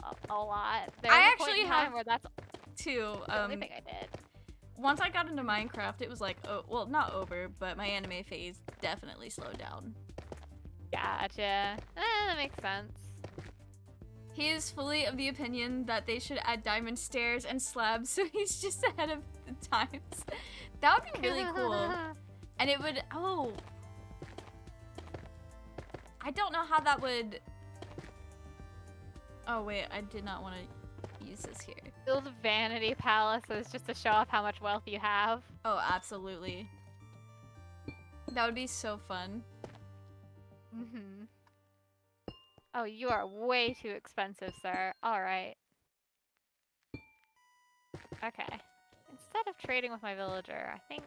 There I was a actually point in have time where that's too. the only thing I did. Once I got into Minecraft, it was like, oh, well, not over, but my anime phase definitely slowed down. Gotcha. That makes sense. He is fully of the opinion that they should add diamond stairs and slabs so he's just ahead of the times. That would be really cool. And it would, oh. I don't know how that would. Oh wait, I did not want to use this here. Build vanity palaces just to show off how much wealth you have. Oh, absolutely. That would be so fun. Mm-hmm. Oh, you are way too expensive, sir. Alright. Okay. Instead of trading with my villager, I think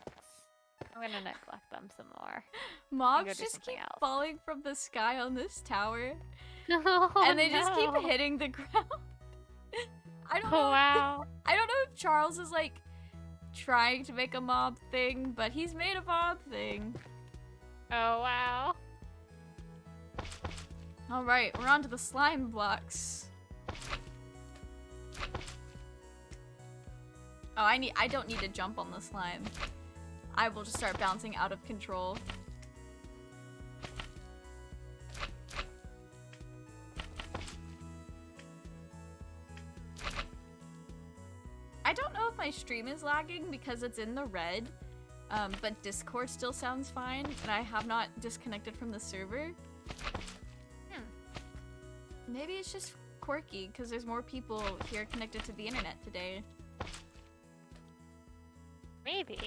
I'm gonna neglect them some more. Mobs just keep falling from the sky on this tower. Oh, and they just keep hitting the ground. I don't know. Wow. I don't know if Charles is like trying to make a mob thing, but he's made a mob thing. Oh, wow. Alright, we're on to the slime blocks. Oh, I don't need to jump on the slime. I will just start bouncing out of control. I don't know if my stream is lagging because it's in the red, but Discord still sounds fine, and I have not disconnected from the server. Maybe it's just quirky because there's more people here connected to the internet today. Maybe.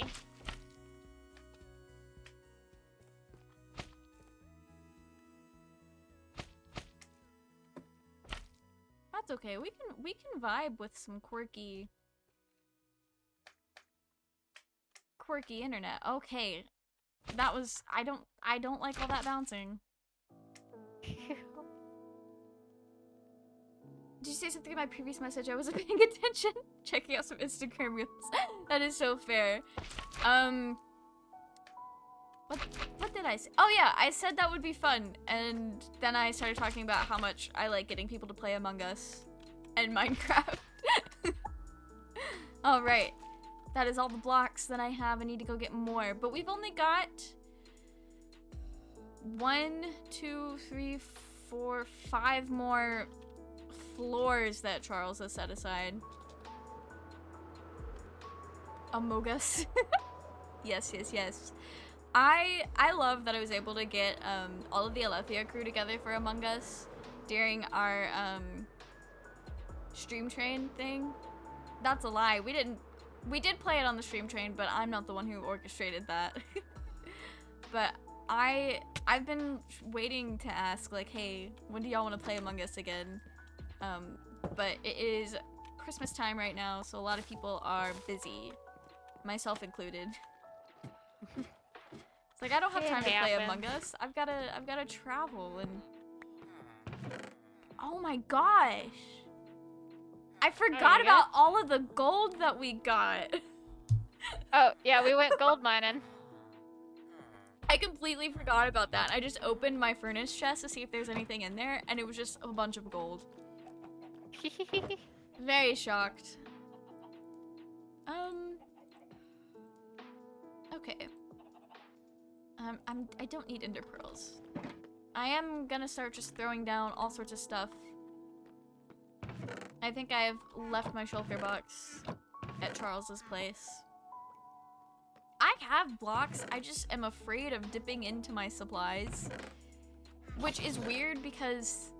That's okay. We can vibe with some quirky internet. Okay. That was I don't like all that bouncing. Did you say something in my previous message? I wasn't paying attention. Checking out some Instagram reels. That is so fair. What did I say? Oh yeah, I said that would be fun, and then I started talking about how much I like getting people to play Among Us and Minecraft. All right, that is all the blocks that I have. I need to go get more, but we've only got 1, 2, 3, 4, 5 more floors that Charles has set aside. Among Us. Yes. I love that I was able to get all of the Alethea crew together for Among Us during our stream train thing. That's a lie. We did play it on the stream train, but I'm not the one who orchestrated that. But I've been waiting to ask, like, hey, when do y'all want to play Among Us again? But it is Christmas time right now, so a lot of people are busy, myself included. It's like I don't have time to play Among Us. I've gotta travel and. Oh my gosh! I forgot about all of the gold that we got. Oh yeah, we went gold mining. I completely forgot about that. I just opened my furnace chest to see if there's anything in there, and it was just a bunch of gold. Very shocked. Okay. I don't need ender pearls. I am gonna start just throwing down all sorts of stuff. I think I have left my shulker box at Charles's place. I have blocks, I just am afraid of dipping into my supplies. Which is weird because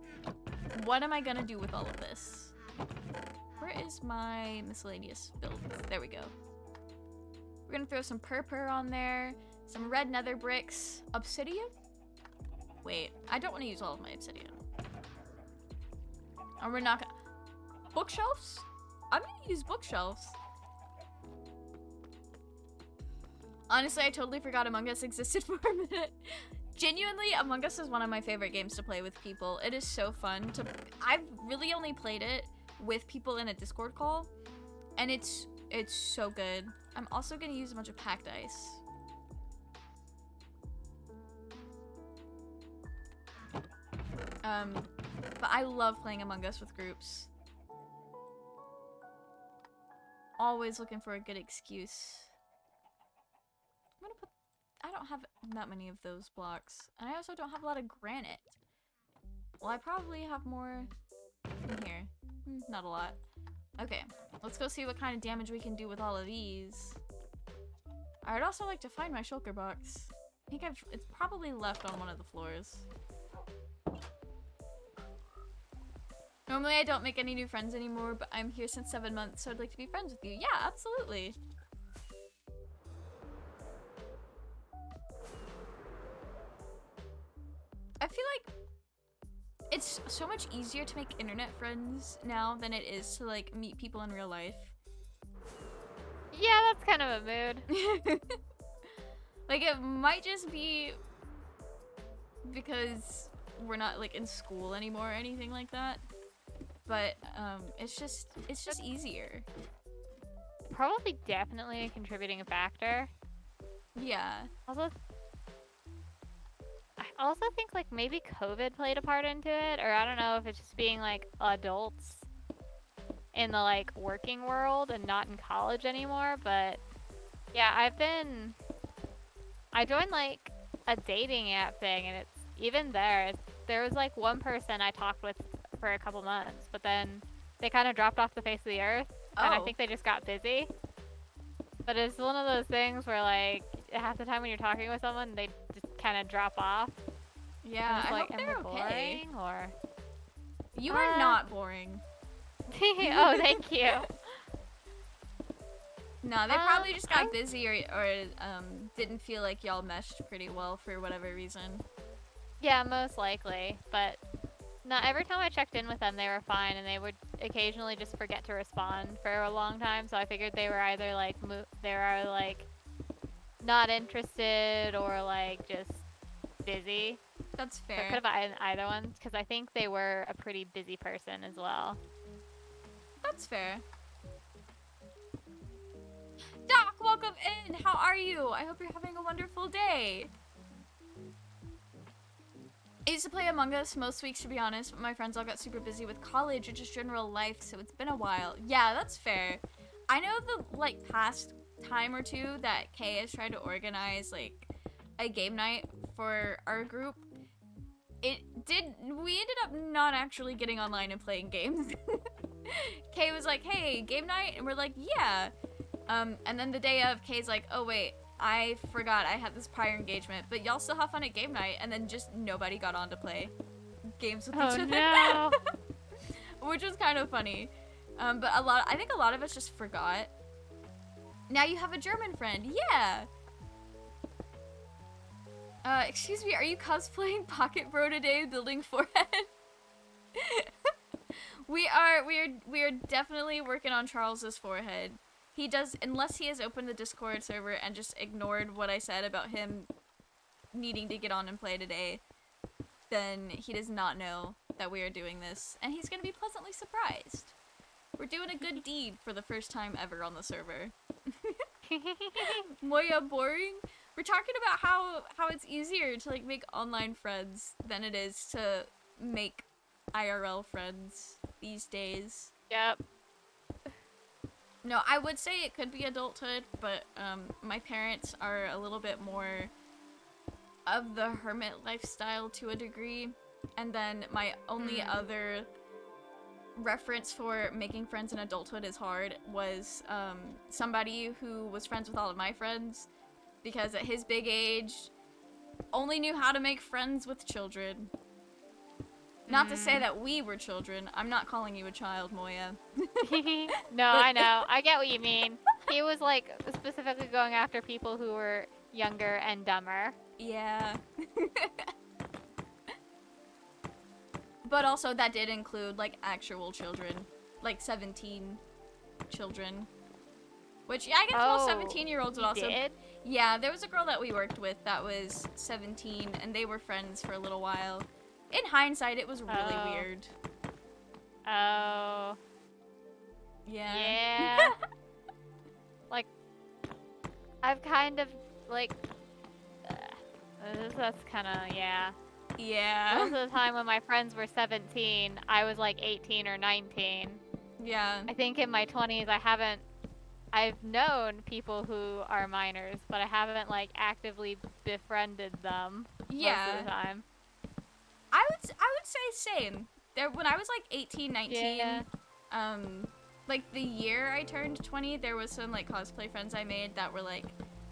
what am I gonna do with all of this? Where is my miscellaneous build? There we go. We're gonna throw some purple on there, some red nether bricks, obsidian? Wait, I don't want to use all of my obsidian. And we're not gonna... Bookshelves? I'm gonna use bookshelves. Honestly, I totally forgot Among Us existed for a minute. Genuinely, Among Us is one of my favorite games to play with people. It is so fun to... I've really only played it with people in a Discord call, and it's so good. I'm also gonna use a bunch of packed ice. But I love playing Among Us with groups. Always looking for a good excuse. I'm gonna put... I don't have that many of those blocks. And I also don't have a lot of granite. Well, I probably have more in here. Not a lot. Okay, let's go see what kind of damage we can do with all of these. I'd also like to find my shulker box. I think it's probably left on one of the floors. Normally I don't make any new friends anymore, but I'm here since 7 months, so I'd like to be friends with you. Yeah, absolutely. I feel like it's so much easier to make internet friends now than it is to like meet people in real life. Yeah, that's kind of a mood. Like, it might just be because we're not like in school anymore or anything like that. But it's just easier. Probably definitely a contributing factor. Yeah. I also think like maybe COVID played a part into it, or I don't know if it's just being like adults in the like working world and not in college anymore, but yeah, I joined like a dating app thing, and it's even there was like one person I talked with for a couple months, but then they kind of dropped off the face of the earth, and I think they just got busy. But it's one of those things where like half the time when you're talking with someone, they just kind of drop off. Yeah, I like, hope they're okay. Boring, or you are not boring. Oh, thank you. No, they probably just got busy or didn't feel like y'all meshed pretty well for whatever reason. Yeah, most likely. But no, every time I checked in with them, they were fine, and they would occasionally just forget to respond for a long time. So I figured they were either like not interested or like just busy. That's fair. So it could have been either one, because I think they were a pretty busy person as well. That's fair. Doc, welcome in! How are you? I hope you're having a wonderful day. I used to play Among Us most weeks, to be honest, but my friends all got super busy with college or just general life, so it's been a while. Yeah, that's fair. I know the, like, past time or two that Kay has tried to organize, like, a game night for our group. We ended up not actually getting online and playing games. Kay was like, hey, game night? And we're like, yeah. And then the day of, Kay's like, oh wait, I forgot I had this prior engagement, but y'all still have fun at game night, and then just nobody got on to play games with each other. No. Which was kind of funny. But I think a lot of us just forgot. Now you have a German friend. Yeah. Excuse me, are you cosplaying Pocket Bro today, building forehead? We are definitely working on Charles's forehead. He does, unless he has opened the Discord server and just ignored what I said about him needing to get on and play today, then he does not know that we are doing this, and he's gonna be pleasantly surprised. We're doing a good deed for the first time ever on the server. Moya boring? We're talking about how it's easier to like make online friends than it is to make IRL friends these days. Yep. No, I would say it could be adulthood, but my parents are a little bit more of the hermit lifestyle to a degree. And then my only other reference for making friends in adulthood is hard was somebody who was friends with all of my friends, because at his big age only knew how to make friends with children. Not to say that we were children. I'm not calling you a child, Moya. No, I know. I get what you mean. He was like specifically going after people who were younger and dumber. Yeah. But also that did include like actual children. Like 17 children. Which, yeah, I guess most 17-year-olds would you also... did? Yeah, there was a girl that we worked with that was 17, and they were friends for a little while. In hindsight, it was really weird. Oh. Yeah. Yeah. Like, I've kind of, like, that's kind of, yeah. Yeah. Most of the time when my friends were 17, I was like 18 or 19. Yeah. I think in my 20s, I've known people who are minors, but I haven't, like, actively befriended them most of the time. I would say same. When I was like 18, 19, Yeah. like the year I turned 20, there was some like cosplay friends I made that were like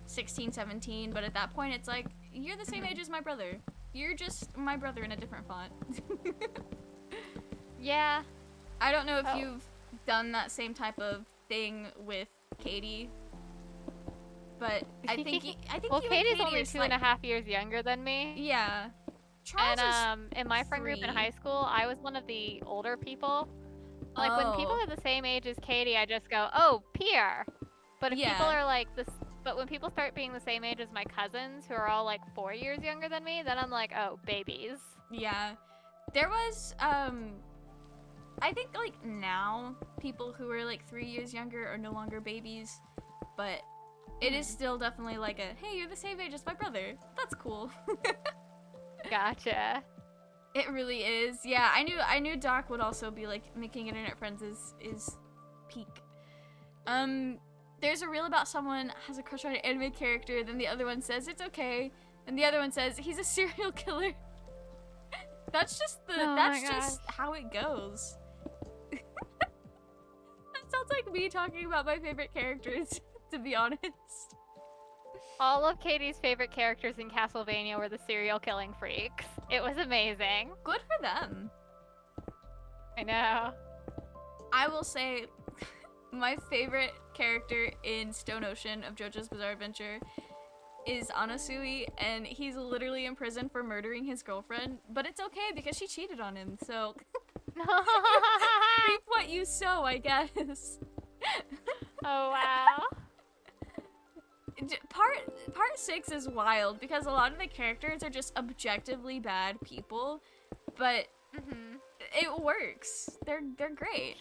16, 17, but at that point it's like, you're the same age as my brother. You're just my brother in a different font. Yeah. I don't know if you've done that same type of thing with Katie, but I think well, you Katie's and Katie only are 2.5 years younger than me. Yeah. Charles And in my friend group in high school, I was one of the older people. Like when people are the same age as Katie, I just go, "Oh, peer." But if people are like this, but when people start being the same age as my cousins, who are all like 4 years younger than me, then I'm like, "Oh, babies." Yeah. There was I think like now people who are like 3 years younger are no longer babies, but it is still definitely like a, hey, you're the same age as my brother. That's cool. Gotcha. It really is. Yeah, I knew Doc would also be like making internet friends is peak. There's a reel about someone has a crush on an anime character, then the other one says it's okay, and the other one says he's a serial killer. That's just just how it goes. That sounds like me talking about my favorite characters, to be honest. All of Katie's favorite characters in Castlevania were the serial killing freaks. It was amazing. Good for them. I know. I will say my favorite character in Stone Ocean of JoJo's Bizarre Adventure is Anasui, and he's literally in prison for murdering his girlfriend, but it's okay because she cheated on him, so reap what you sow, I guess. Oh, wow. Part 6 is wild because a lot of the characters are just objectively bad people, but it works. They're great.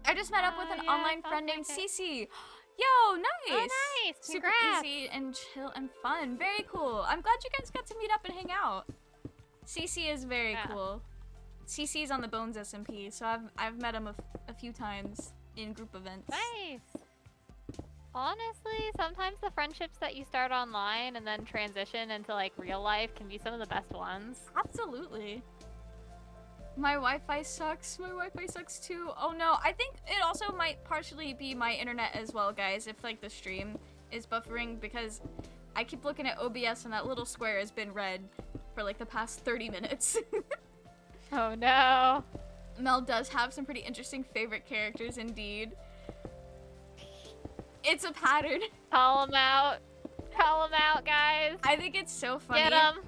I just met up with an online friend named Cece. Yo, nice! Oh, nice! Super easy and chill and fun. Very cool. I'm glad you guys got to meet up and hang out. Cece is very cool. Cece's on the Bones SMP, so I've met him a few times in group events. Nice! Honestly, sometimes the friendships that you start online and then transition into like real life can be some of the best ones. Absolutely. My Wi-Fi sucks. My Wi-Fi sucks too. Oh no, I think it also might partially be my internet as well, guys, if like the stream is buffering, because I keep looking at OBS and that little square has been red for like the past 30 minutes. Oh no. Mel does have some pretty interesting favorite characters indeed. It's a pattern. Call them out. Call them out, guys. I think it's so funny. Get them.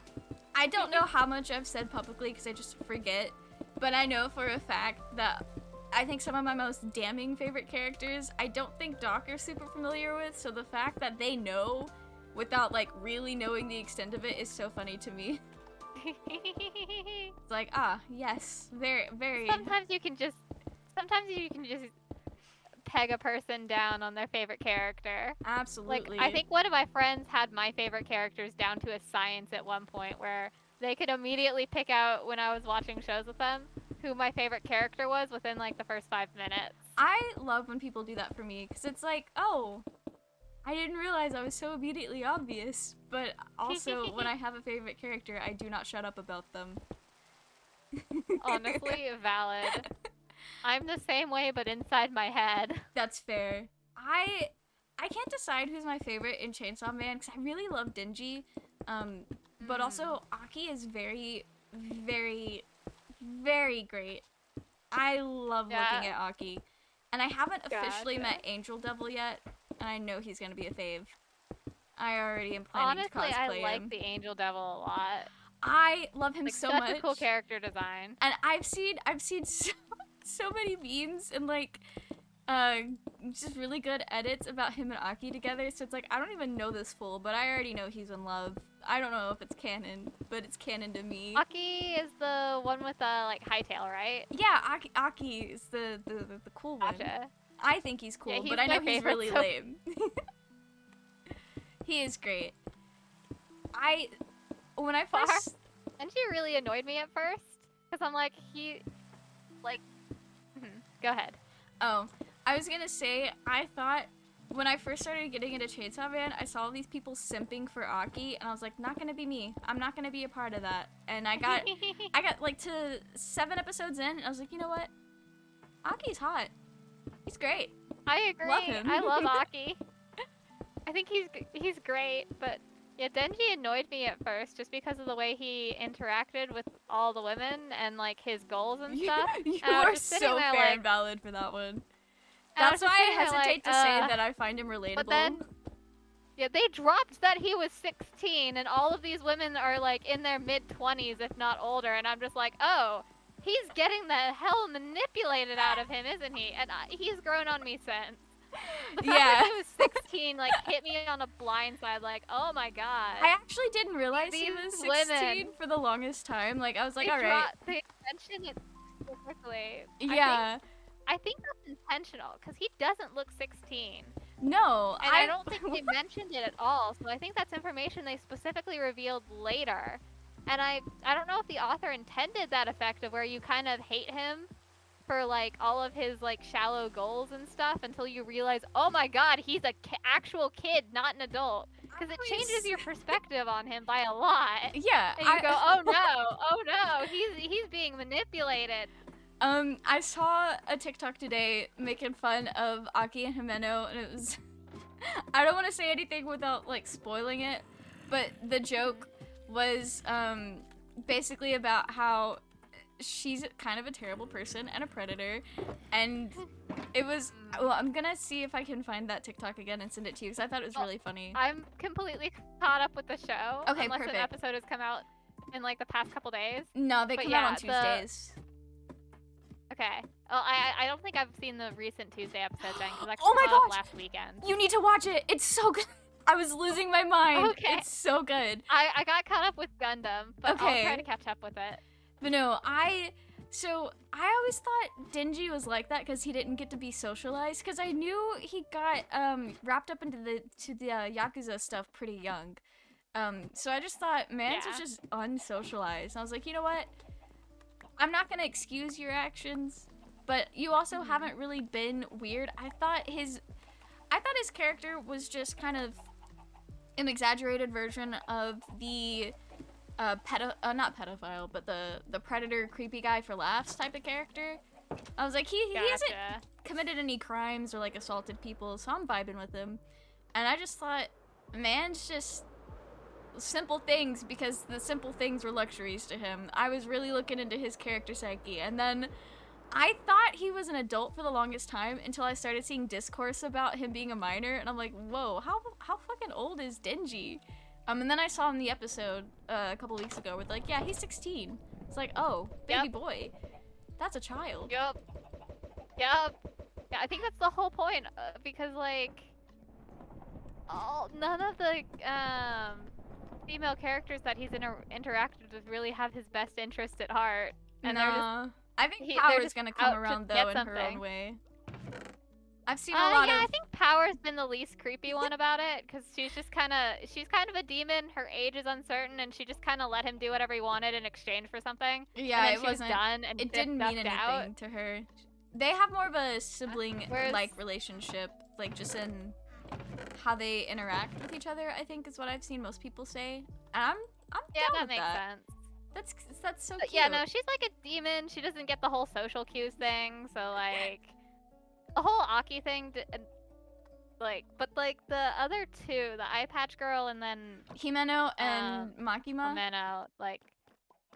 I don't know how much I've said publicly because I just forget, but I know for a fact that I think some of my most damning favorite characters, I don't think Doc are super familiar with, so the fact that they know without like really knowing the extent of it is so funny to me. It's like, yes, very, very. Sometimes you can just peg a person down on their favorite character. Absolutely. Like, I think one of my friends had my favorite characters down to a science at one point, where they could immediately pick out, when I was watching shows with them, who my favorite character was within like the first 5 minutes. I love when people do that for me, because it's like, oh, I didn't realize I was so immediately obvious, but also when I have a favorite character, I do not shut up about them. Honestly, valid. I'm the same way, but inside my head. That's fair. I can't decide who's my favorite in Chainsaw Man, because I really love Denji, but also Aki is very, very, very great. I love looking at Aki. And I haven't officially met Angel Devil yet, and I know he's gonna be a fave. I already am planning to cosplay him. Honestly, I like the Angel Devil a lot. I love him like, so much. Such a cool character design. And I've seen so many memes and like just really good edits about him and Aki together. So it's like, I don't even know this fool, but I already know he's in love. I don't know if it's canon, but it's canon to me. Aki is the one with the like high tail, right? Yeah, Aki is the cool one. Gotcha. I think he's cool, Yeah, he's but I know my he's favorite, really so- lame. He is great. When I first... And she really annoyed me at first, because I'm like, go ahead. Oh, I was gonna say, I thought when I first started getting into Chainsaw Man, I saw these people simping for Aki, and I was like, not gonna be me. I'm not gonna be a part of that. And I got like to 7 episodes in, and I was like, you know what? Aki's hot. He's great. I agree. Love him. I love Aki. I think he's great, but yeah, Denji annoyed me at first just because of the way he interacted with all the women and like his goals and stuff. You And I was are just sitting so there, fair like- and valid for that one. And I That's was just why I sitting there, hesitate like, to say that I find him relatable. But then, yeah, they dropped that he was 16, and all of these women are like in their mid-20s, if not older, and I'm just like, oh, he's getting the hell manipulated out of him, isn't he? And he's grown on me since. The fact that he was 16, like, hit me on a blind side, like, oh my god. I actually didn't realize he These was 16 women. for the longest time. Like, I was like, They alright. They mentioned it specifically. Yeah. I think that's intentional, because he doesn't look 16. No, And I don't think they mentioned it at all, so I think that's information they specifically revealed later. And I don't know if the author intended that effect of where you kind of hate him for like all of his like shallow goals and stuff until you realize, oh my god, he's a actual kid, not an adult. Because it changes your perspective on him by a lot. Yeah. And you go, oh no, he's being manipulated. I saw a TikTok today making fun of Aki and Himeno, and it was... I don't want to say anything without, like, spoiling it, but the joke was, basically about how she's kind of a terrible person and a predator, and it was... Well, I'm gonna see if I can find that TikTok again and send it to you, because I thought it was really funny. I'm completely caught up with the show. Okay, unless perfect. an episode has come out in, like, the past couple days. No, they But come out yeah, on Tuesdays. Okay. Well, I don't think I've seen the recent Tuesday episode then, because I Oh my caught up gosh! last weekend. You need to watch it! It's so good! I was losing my mind! Okay. It's so good! I got caught up with Gundam, but Okay. I'll try to catch up with it. But no, I always thought Denji was like that because he didn't get to be socialized, because I knew he got wrapped up into the Yakuza stuff pretty young. So I just thought Mans was Yeah. just unsocialized. And I was like, you know what? I'm not gonna excuse your actions, but you also haven't really been weird. I thought his character was just kind of an exaggerated version of the not pedophile, but the predator creepy guy for laughs type of character. I was like, he hasn't Gotcha. committed any crimes or like assaulted people, so I'm vibing with him. And I just thought, Man's just simple things because the simple things were luxuries to him. I was really looking into his character psyche, and then I thought he was an adult for the longest time until I started seeing discourse about him being a minor, and I'm like, whoa, how fucking old is Denji? And then I saw in the episode a couple weeks ago where like, yeah, he's 16. It's like, oh, baby boy, that's a child. Yup. Yeah, I think that's the whole point, because like, none of the female characters that he's interacted with really have his best interest at heart, and they're just I think they're Power's just gonna out come to around though get in her own something. way. I've seen a lot yeah, of. I think Power's been the least creepy one about it, because she's kind of a demon. Her age is uncertain, and she just kind of let him do whatever he wanted in exchange for something. Yeah, and then it she wasn't. was done, and It didn't mean anything out. to her. They have more of a sibling Whereas- like relationship, like just in how they interact with each other. I think is what I've seen most people say, and I'm Yeah, down that with makes that. sense. That's so But cute. yeah, no, she's like a demon. She doesn't get the whole social cues thing, so like the whole Aki thing, but the other two, the eye patch girl and then Himeno and Makima. Meno, like,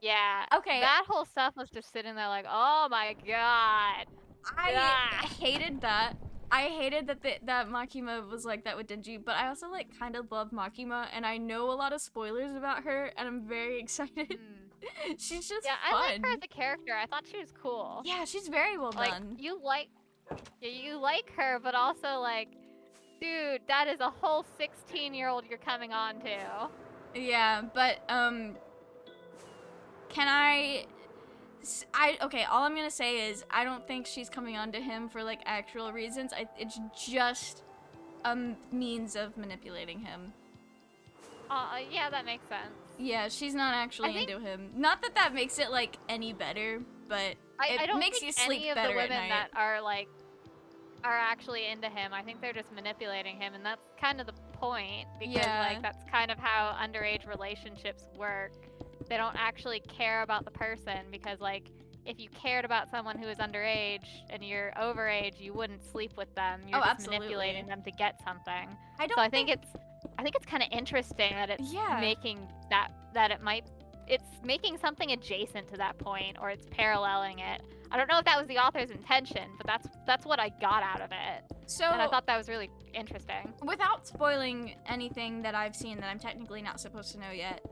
yeah, Okay. that whole stuff was just sitting there like, oh my god. I Ah. hated that. I hated that Makima was like that with Denji, but I also like kind of love Makima, and I know a lot of spoilers about her, and I'm very excited. She's just Yeah, fun. I like her as a character. I thought she was cool. Yeah, she's very well Like, done. you like Yeah, you like her, but also like, dude, that is a whole 16-year-old you're coming on to. Yeah, but can okay, all I'm gonna say is I don't think she's coming on to him for like actual reasons. It's just a means of manipulating him. Yeah, that makes sense. Yeah, she's not actually think- into him. Not that that makes it like any better, but I it don't makes think you sleep any of the better at women night. that are like are actually into him. I think they're just manipulating him, and that's kind of the point because Yeah. like that's kind of how underage relationships work. They don't actually care about the person because like if you cared about someone who is underage and you're overage, you wouldn't sleep with them. You're just absolutely. manipulating them to get something. I don't So I think it's kind of interesting that it's making it's making something adjacent to that point, or it's paralleling it. I don't know if that was the author's intention, but that's what I got out of it. So, and I thought that was really interesting. Without spoiling anything that I've seen that I'm technically not supposed to know yet,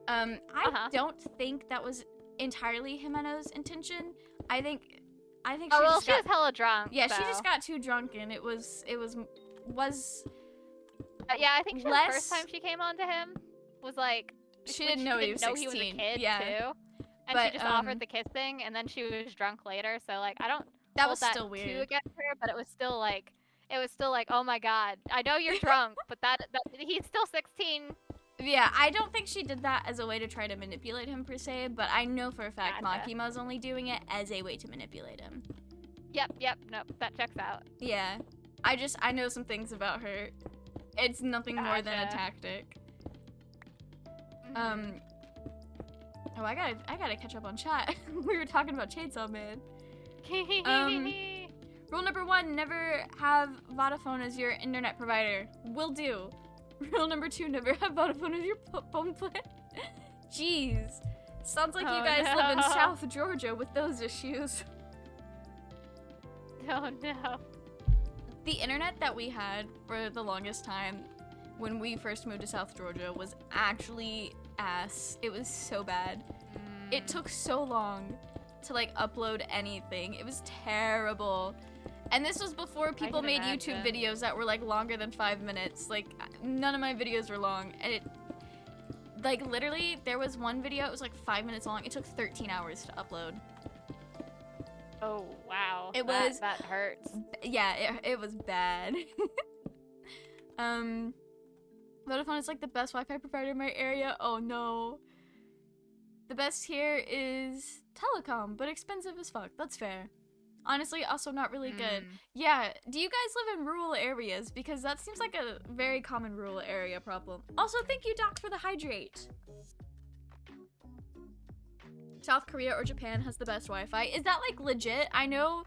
I don't think that was entirely Jimena's intention. I think she was hella drunk. Yeah, so. she just got too drunk, and it was yeah, I think the first time she came on to him was like she didn't know he was 16. He was a kid yeah. too. And she just offered the kiss thing, and then she was drunk later. So like, I don't. That was that still weird. Too against her, but it was still like, oh my god, I know you're drunk, but that he's still 16. Yeah, I don't think she did that as a way to try to manipulate him per se, but I know for a fact Makima's only doing it as a way to manipulate him. Yep, nope, that checks out. Yeah, I know some things about her. It's nothing more than a tactic. Oh, I gotta catch up on chat. We were talking about Chainsaw Man. Rule number 1, never have Vodafone as your internet provider. Will do. Rule number 2, never have Vodafone as your phone plan. Jeez. Sounds like you guys live in South Georgia with those issues. Oh no. The internet that we had for the longest time when we first moved to South Georgia was actually ass. It was so bad. It took so long to like upload anything. It was terrible. And this was before people made YouTube videos that were like longer than 5 minutes. Like none of my videos were long. And it like literally there was one video, it was like 5 minutes long. It took 13 hours to upload. Oh wow. That hurts. Yeah, it was bad. Vodafone is like the best Wi-Fi provider in my area. Oh no. The best here is Telecom, but expensive as fuck. That's fair. Honestly, also not really good. Yeah, do you guys live in rural areas? Because that seems like a very common rural area problem. Also, thank you, Doc, for the hydrate. South Korea or Japan has the best Wi-Fi. Is that like legit? I know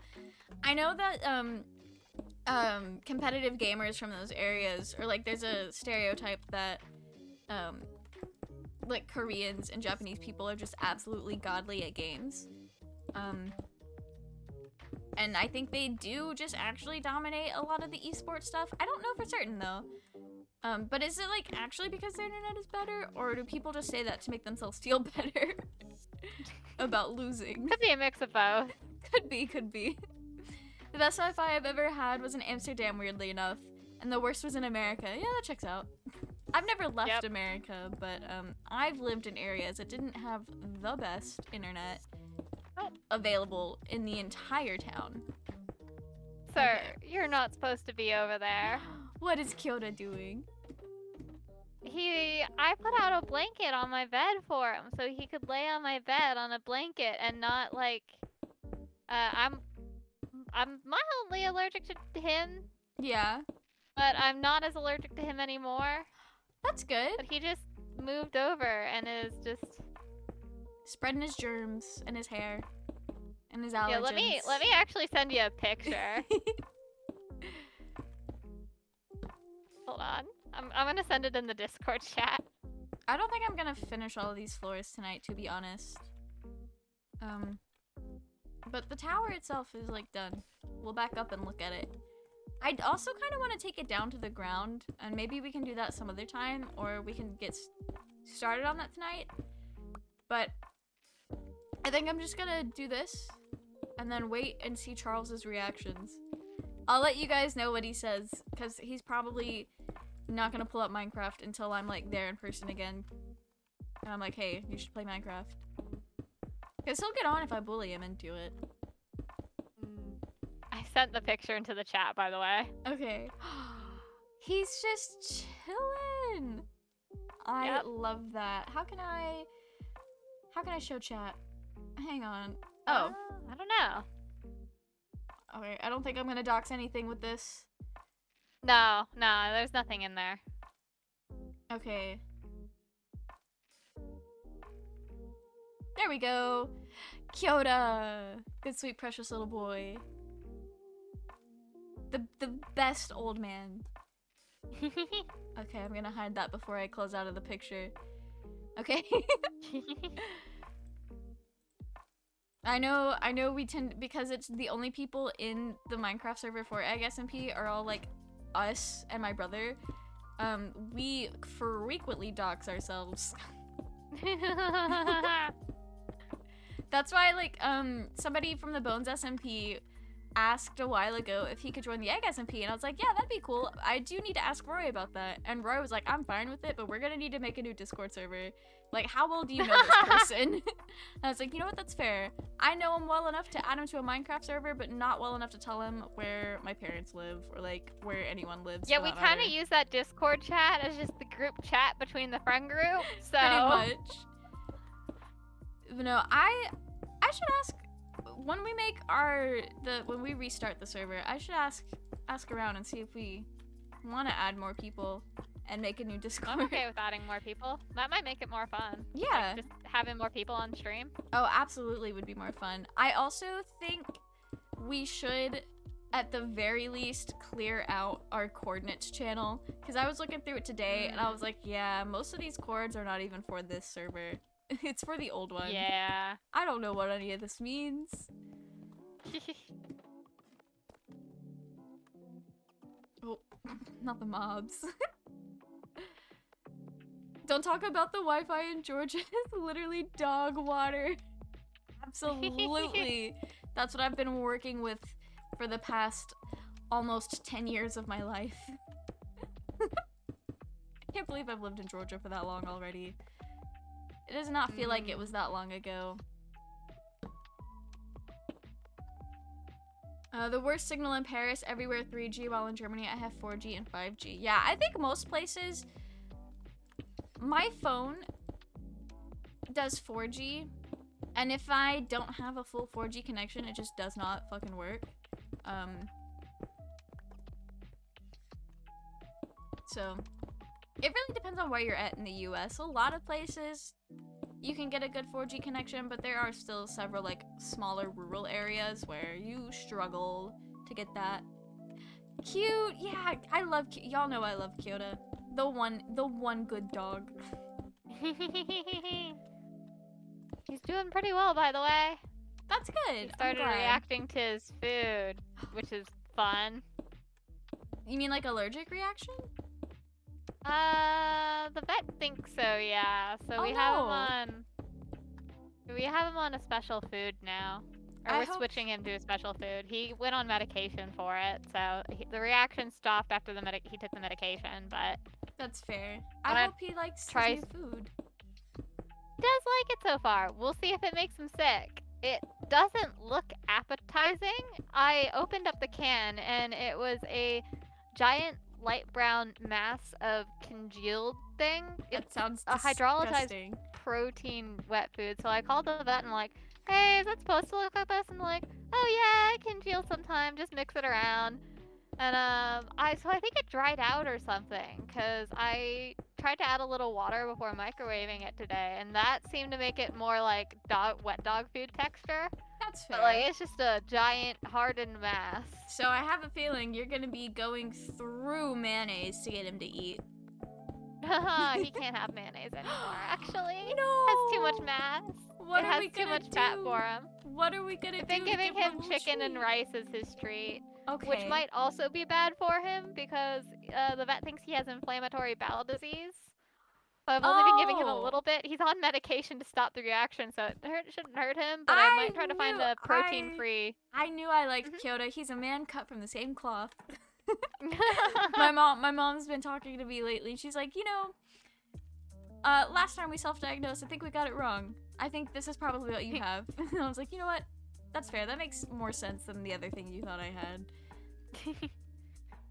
that competitive gamers from those areas, or like there's a stereotype that like Koreans and Japanese people are just absolutely godly at games. And I think they do just actually dominate a lot of the esports stuff. I don't know for certain though. But is it like actually because their internet is better, or do people just say that to make themselves feel better about losing? Could be a mix of both. Could be. The best Wi-Fi I've ever had was in Amsterdam, weirdly enough, and the worst was in America. Yeah, that checks out. I've never left America, but I've lived in areas that didn't have the best internet available in the entire town. Sir, you're not supposed to be over there. What is Kyoto doing? I put out a blanket on my bed for him so he could lay on my bed on a blanket and not like I'm mildly allergic to him. Yeah. But I'm not as allergic to him anymore. That's good. But he just moved over and is just spreading his germs and his hair and his allergens. Yeah, let me actually send you a picture. Hold on. I'm gonna send it in the Discord chat. I don't think I'm gonna finish all of these floors tonight, to be honest. But the tower itself is like done. We'll back up and look at it. I'd also kind of want to take it down to the ground, and maybe we can do that some other time, or we can get started on that tonight. But I think I'm just gonna do this, and then wait and see Charles's reactions. I'll let you guys know what he says, because he's probably not gonna pull up Minecraft until I'm like there in person again. And I'm like, hey, you should play Minecraft. Because he'll get on if I bully him into it. I sent the picture into the chat, by the way. Okay. He's just chilling. I love that. How can I show chat? Hang on. Oh. I don't know. Okay, I don't think I'm gonna dox anything with this. No, there's nothing in there. Okay. There we go. Kyoda. Good, sweet, precious little boy. The best old man. Okay, I'm gonna hide that before I close out of the picture. Okay. I know we tend, because it's the only people in the Minecraft server for EggSMP are all like us and my brother. We frequently dox ourselves. That's why, like, somebody from the Bones SMP asked a while ago if he could join the EggSMP, and I was like, yeah, that'd be cool. I do need to ask Roy about that. And Roy was like, I'm fine with it, but we're gonna need to make a new Discord server. Like, how well do you know this person? And I was like, you know what, that's fair. I know him well enough to add him to a Minecraft server, but not well enough to tell him where my parents live, or like, where anyone lives. Yeah, we kind of use that Discord chat as just the group chat between the friend group, so... Pretty much. But no, I should ask, when we make when we restart the server, I should ask around and see if we want to add more people and make a new Discord. I'm okay with adding more people. That might make it more fun. Yeah. Like, just having more people on stream. Oh, absolutely would be more fun. I also think we should, at the very least, clear out our coordinates channel, because I was looking through it today and I was like, yeah, most of these chords are not even for this server. It's for the old one. Yeah. I don't know what any of this means. Oh, not the mobs. Don't talk about the Wi-Fi in Georgia. It's literally dog water. Absolutely. That's what I've been working with for the past almost 10 years of my life. I can't believe I've lived in Georgia for that long already. It does not feel like it was that long ago. The worst signal in Paris, everywhere 3G, while in Germany I have 4G and 5G. Yeah, I think most places, my phone does 4G, and if I don't have a full 4G connection, it just does not fucking work. So, it really depends on where you're at in the US. A lot of places, you can get a good 4G connection, but there are still several, like, smaller rural areas where you struggle to get that. Cute! Yeah, I love, y'all know I love Kyoto. The one good dog. He's doing pretty well, by the way. That's good. He started reacting to his food, which is fun. You mean like allergic reaction? The vet thinks so, yeah. So we have him on a special food now. Or we're switching him to a special food. He went on medication for it, so the reaction stopped after he took the medication, but... That's fair. I hope he likes his new food. He does like it so far. We'll see if it makes him sick. It doesn't look appetizing. I opened up the can, and it was a giant light brown mass of congealed thing. It sounds a hydrolyzed protein wet food. So I called the vet and like, hey, is that supposed to look like this? And they're like, oh yeah, it congeals sometime. Just mix it around. And so I think it dried out or something, because I tried to add a little water before microwaving it today, and that seemed to make it more like wet dog food texture. That's fair. But like, it's just a giant hardened mass. So I have a feeling you're gonna be going through mayonnaise to get him to eat. He can't have mayonnaise anymore, actually. No! It has too much mass. What it are has we too gonna much do? fat for him. What are we gonna do? I've been giving him chicken and rice as his treat. Okay. Which might also be bad for him, because the vet thinks he has inflammatory bowel disease. I've only been giving him a Oh. little bit. He's on medication to stop the reaction, so it shouldn't hurt him, but I I might try to find knew a protein-free. I knew I liked Mhm. Kyoto. He's a man cut from the same cloth. My mom's been talking to me lately. She's like, last time we self-diagnosed, I think we got it wrong. I think this is probably what you have. And I was like, you know what? That's fair. That makes more sense than the other thing you thought I had.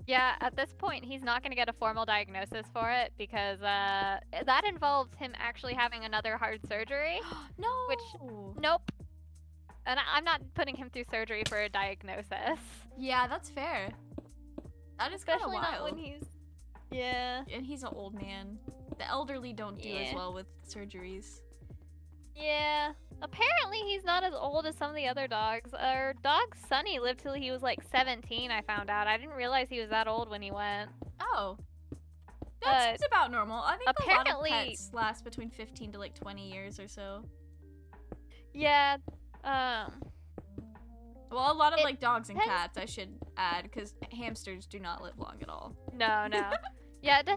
Yeah, at this point, he's not going to get a formal diagnosis for it because that involves him actually having another hard surgery. No. Which, nope. And I'm not putting him through surgery for a diagnosis. Yeah, that's fair. That is kind of Especially wild. not when he's... Yeah. And he's an old man. The elderly don't do as well with surgeries. Yeah. Apparently he's not as old as some of the other dogs. Our dog Sunny lived till he was like 17, I found out. I didn't realize he was that old when he went. Oh. That's about normal. I think apparently, a lot of pets last between 15 to like 20 years or so. Yeah. Well, a lot of like dogs and cats, I should add, because hamsters do not live long at all. No. Yeah, it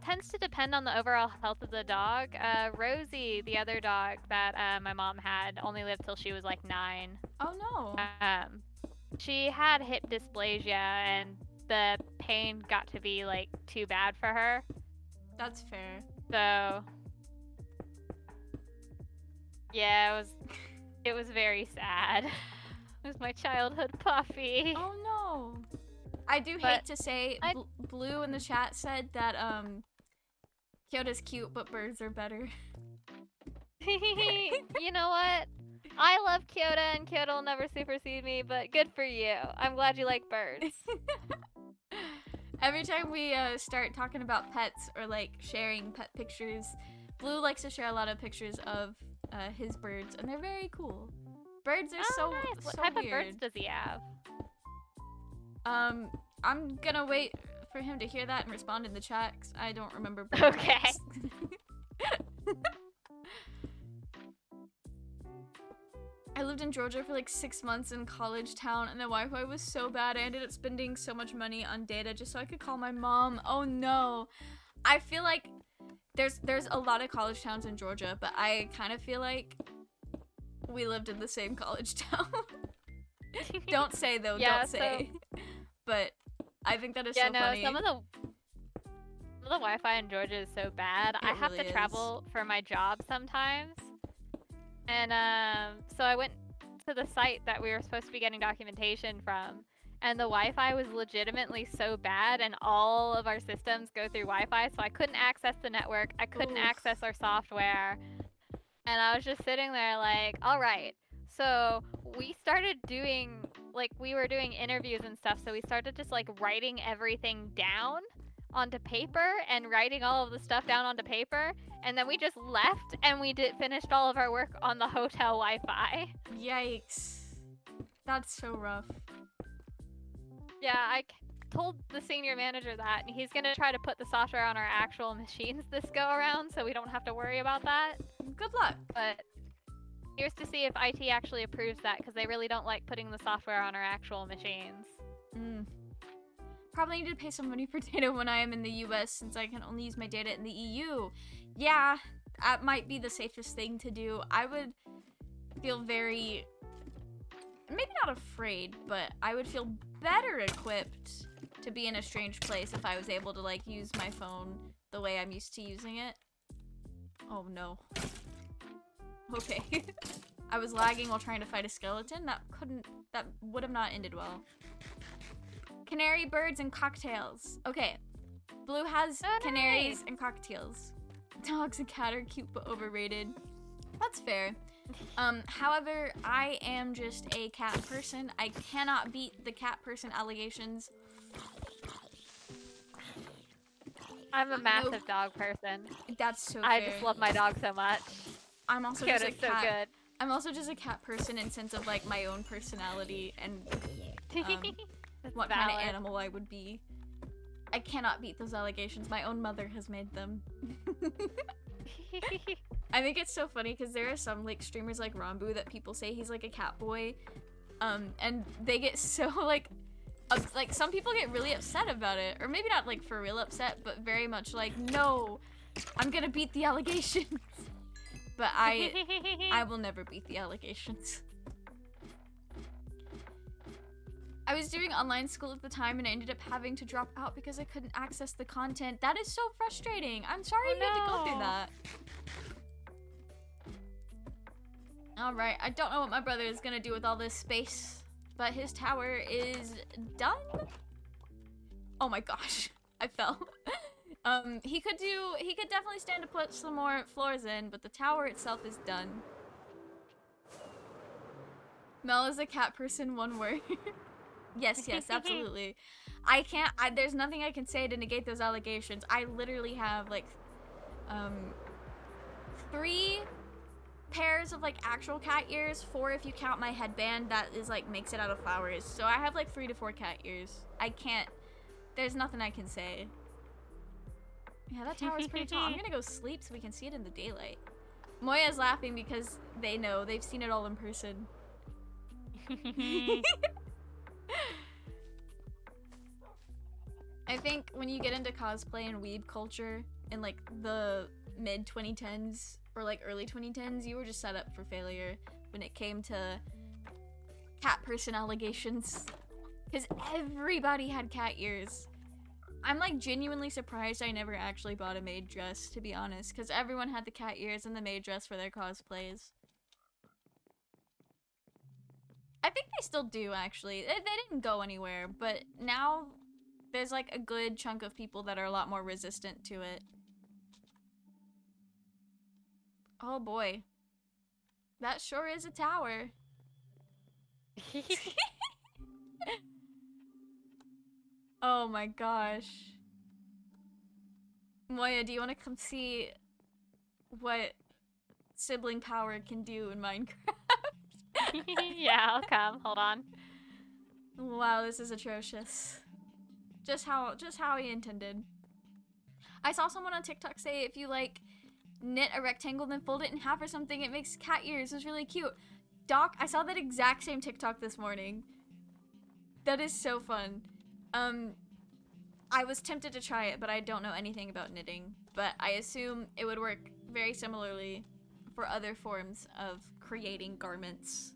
tends to depend on the overall health of the dog. Rosie, the other dog that my mom had, only lived till she was like 9. Oh no. She had hip dysplasia, and the pain got to be like too bad for her. That's fair. So, yeah, it was very sad. It was my childhood puppy. Oh no. I do hate to say, Blue in the chat said that Kyoto's cute, but birds are better. You know what? I love Kyoto, and Kyoto will never supersede me, but good for you. I'm glad you like birds. Every time we start talking about pets or like sharing pet pictures, Blue likes to share a lot of pictures of his birds, and they're very cool. Birds are so nice. What so type weird. of birds does he have? I'm gonna wait for him to hear that and respond in the chat, 'cause I don't remember bird Okay. names. I lived in Georgia for like 6 months in college town, and the Wi-Fi was so bad I ended up spending so much money on data just so I could call my mom. Oh no. I feel like there's a lot of college towns in Georgia, but I kind of feel like we lived in the same college town. Don't say though, Yeah, don't say. But I think that is yeah, so no, funny. some of the Wi-Fi in Georgia is so bad. I have really to travel for my job sometimes. And so I went to the site that we were supposed to be getting documentation from, and the Wi-Fi was legitimately so bad, and all of our systems go through Wi-Fi, so I couldn't access the network, I couldn't access our software, and I was just sitting there like, all right. So we started doing, like, we were doing interviews and stuff, so we started just like writing everything down onto paper and writing all of the stuff down onto paper, and then we just left and we finished all of our work on the hotel Wi-Fi. Yikes. That's so rough. Yeah, I told the senior manager that, and he's gonna try to put the software on our actual machines this go around so we don't have to worry about that. Good luck. But here's to see if IT actually approves that, because they really don't like putting the software on our actual machines. Probably need to pay some money for data when I am in the US, since I can only use my data in the EU. Yeah, that might be the safest thing to do. I would feel very, maybe not afraid, but I would feel better equipped to be in a strange place if I was able to like use my phone the way I'm used to using it. Oh no. Okay. I was lagging while trying to fight a skeleton. That would have not ended well. Canary birds and cocktails. Okay. Blue has canaries and cocktails. Dogs and cat are cute but overrated. That's fair. However, I am just a cat person. I cannot beat the cat person allegations. I'm a massive dog person. That's so fair. I just love my dog so much. I'm also just a cat. so good. I'm also just a cat person in sense of like my own personality and what kind of animal I would be. I cannot beat those allegations. My own mother has made them. I think it's so funny because there are some like streamers like Rambu that people say he's like a cat boy, and they get so like some people get really upset about it, or maybe not like for real upset, but very much like, no, I'm gonna beat the allegations. But I will never beat the allegations. I was doing online school at the time and I ended up having to drop out because I couldn't access the content. That is so frustrating. I'm sorry you had to go through that. Alright, I don't know what my brother is gonna do with all this space, but his tower is done? Oh my gosh, I fell. He could definitely stand to put some more floors in, but the tower itself is done. Mel is a cat person, one word. Yes, absolutely. There's nothing I can say to negate those allegations. I literally have, like, 3 pairs of, like, actual cat ears, 4 if you count my headband that is, like, makes it out of flowers. So I have, like, 3 to 4 cat ears. There's nothing I can say. Yeah, that tower's pretty tall. I'm gonna go sleep so we can see it in the daylight. Moya's laughing because they know. They've seen it all in person. I think when you get into cosplay and weeb culture in like the mid 2010s or like early 2010s, you were just set up for failure when it came to cat person allegations. Because everybody had cat ears. I'm like genuinely surprised I never actually bought a maid dress, to be honest, because everyone had the cat ears and the maid dress for their cosplays. I think they still do, actually. They didn't go anywhere, but now there's like a good chunk of people that are a lot more resistant to it. Oh boy. That sure is a tower. Oh my gosh. Moya, do you want to come see what sibling power can do in Minecraft? Yeah, I'll come. Hold on. Wow, this is atrocious. Just how he intended. I saw someone on TikTok say if you like knit a rectangle then fold it in half or something, it makes cat ears. It's really cute. Doc, I saw that exact same TikTok this morning. That is so fun. I was tempted to try it, but I don't know anything about knitting. But I assume it would work very similarly for other forms of creating garments.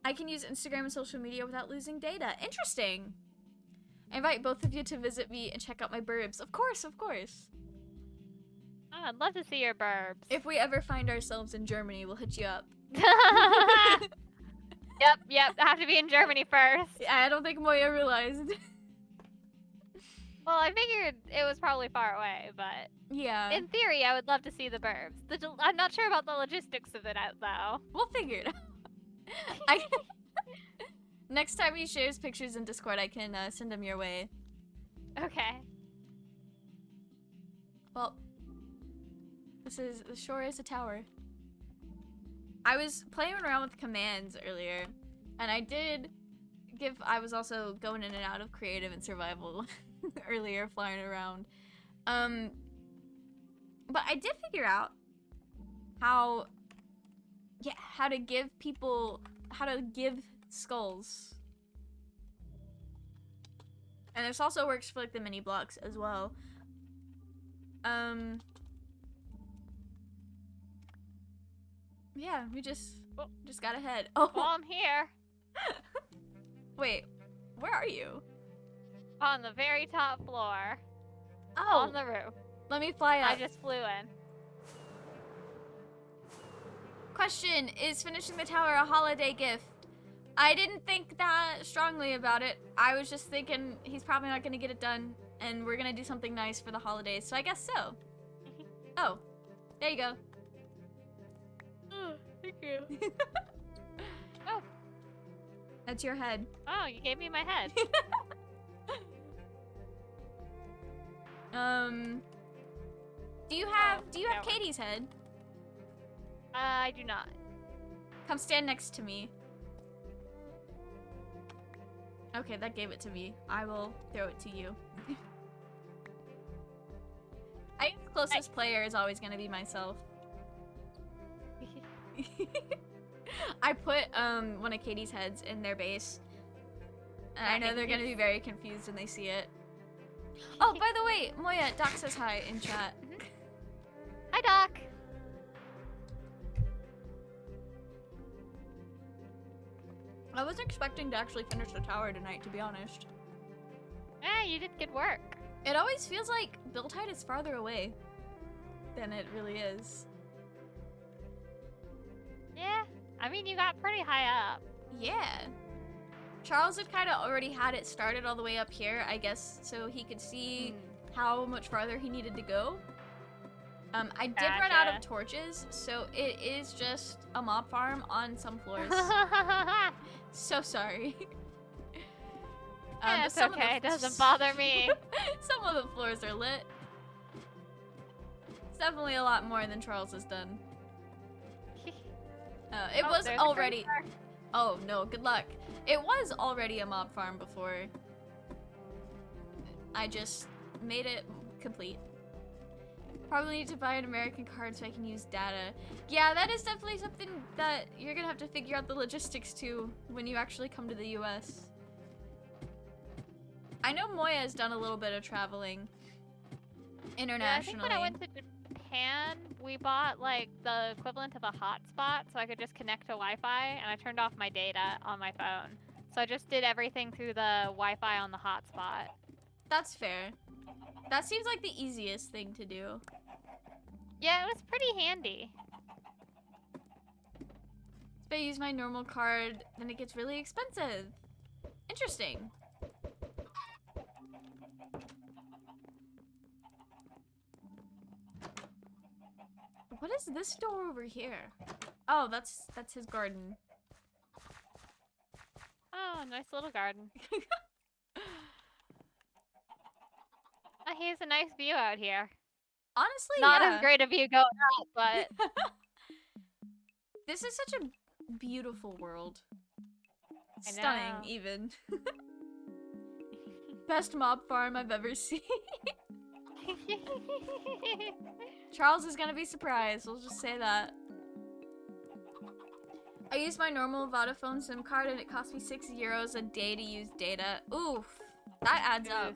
I can use Instagram and social media without losing data. Interesting. I invite both of you to visit me and check out my burbs. Of course, of course. Oh, I'd love to see your burbs. If we ever find ourselves in Germany, we'll hit you up. Yep. I have to be in Germany first. I don't think Moya realized. Well, I figured it was probably far away, but Yeah. in theory, I would love to see the burbs. I'm not sure about the logistics of it, though. We'll figure it out. Next time he shares pictures in Discord, I can send them your way. Okay. Well, the shore is a tower. I was playing around with commands earlier, and I was also going in and out of creative and survival earlier, flying around. But I did figure out how to give skulls. And this also works for like the mini blocks as well. Yeah, we just got ahead. Oh, Well, I'm here. Wait, where are you? On the very top floor. Oh, On the roof. let me fly up. I just flew in. Question, is finishing the tower a holiday gift? I didn't think that strongly about it. I was just thinking he's probably not gonna get it done, and we're gonna do something nice for the holidays, so I guess so. Oh, there you go. Oh, thank you. Oh. That's your head. Oh, you gave me my head. Do you have Katie's head? I do not. Come stand next to me. Okay, that gave it to me. I will throw it to you. I think the closest player is always gonna be myself. I put one of Katie's heads in their base. And I know they're gonna be very confused when they see it. Oh, by the way, Moya, Doc says hi in chat. Hi, Doc. I wasn't expecting to actually finish the tower tonight, to be honest. Yeah, you did good work. It always feels like build height is farther away than it really is. Yeah, I mean, you got pretty high up. Yeah. Charles had kind of already had it started all the way up here, I guess, so he could see how much farther he needed to go. I did run out of torches, so it is just a mob farm on some floors. So sorry. It's okay, it doesn't bother me. Some of the floors are lit. It's definitely a lot more than Charles has done. It was already... Oh no, good luck. It was already a mob farm before. I just made it complete. Probably need to buy an American card so I can use data. Yeah, that is definitely something that you're gonna have to figure out the logistics to when you actually come to the US. I know Moya has done a little bit of traveling internationally. Yeah, I think when I went to Japan, we bought like the equivalent of a hotspot so I could just connect to Wi-Fi, and I turned off my data on my phone. So I just did everything through the Wi-Fi on the hotspot. That's fair. That seems like the easiest thing to do. Yeah, it was pretty handy. If I use my normal card, then it gets really expensive. Interesting. What is this door over here? Oh, that's his garden. Oh, nice little garden. He has a nice view out here. Honestly, not yeah. as great a view going up, but this is such a beautiful world. I know. Stunning, even. Best mob farm I've ever seen. Charles is gonna be surprised, we'll just say that. I use my normal Vodafone SIM card and it cost me €6 a day to use data. Oof, that adds up.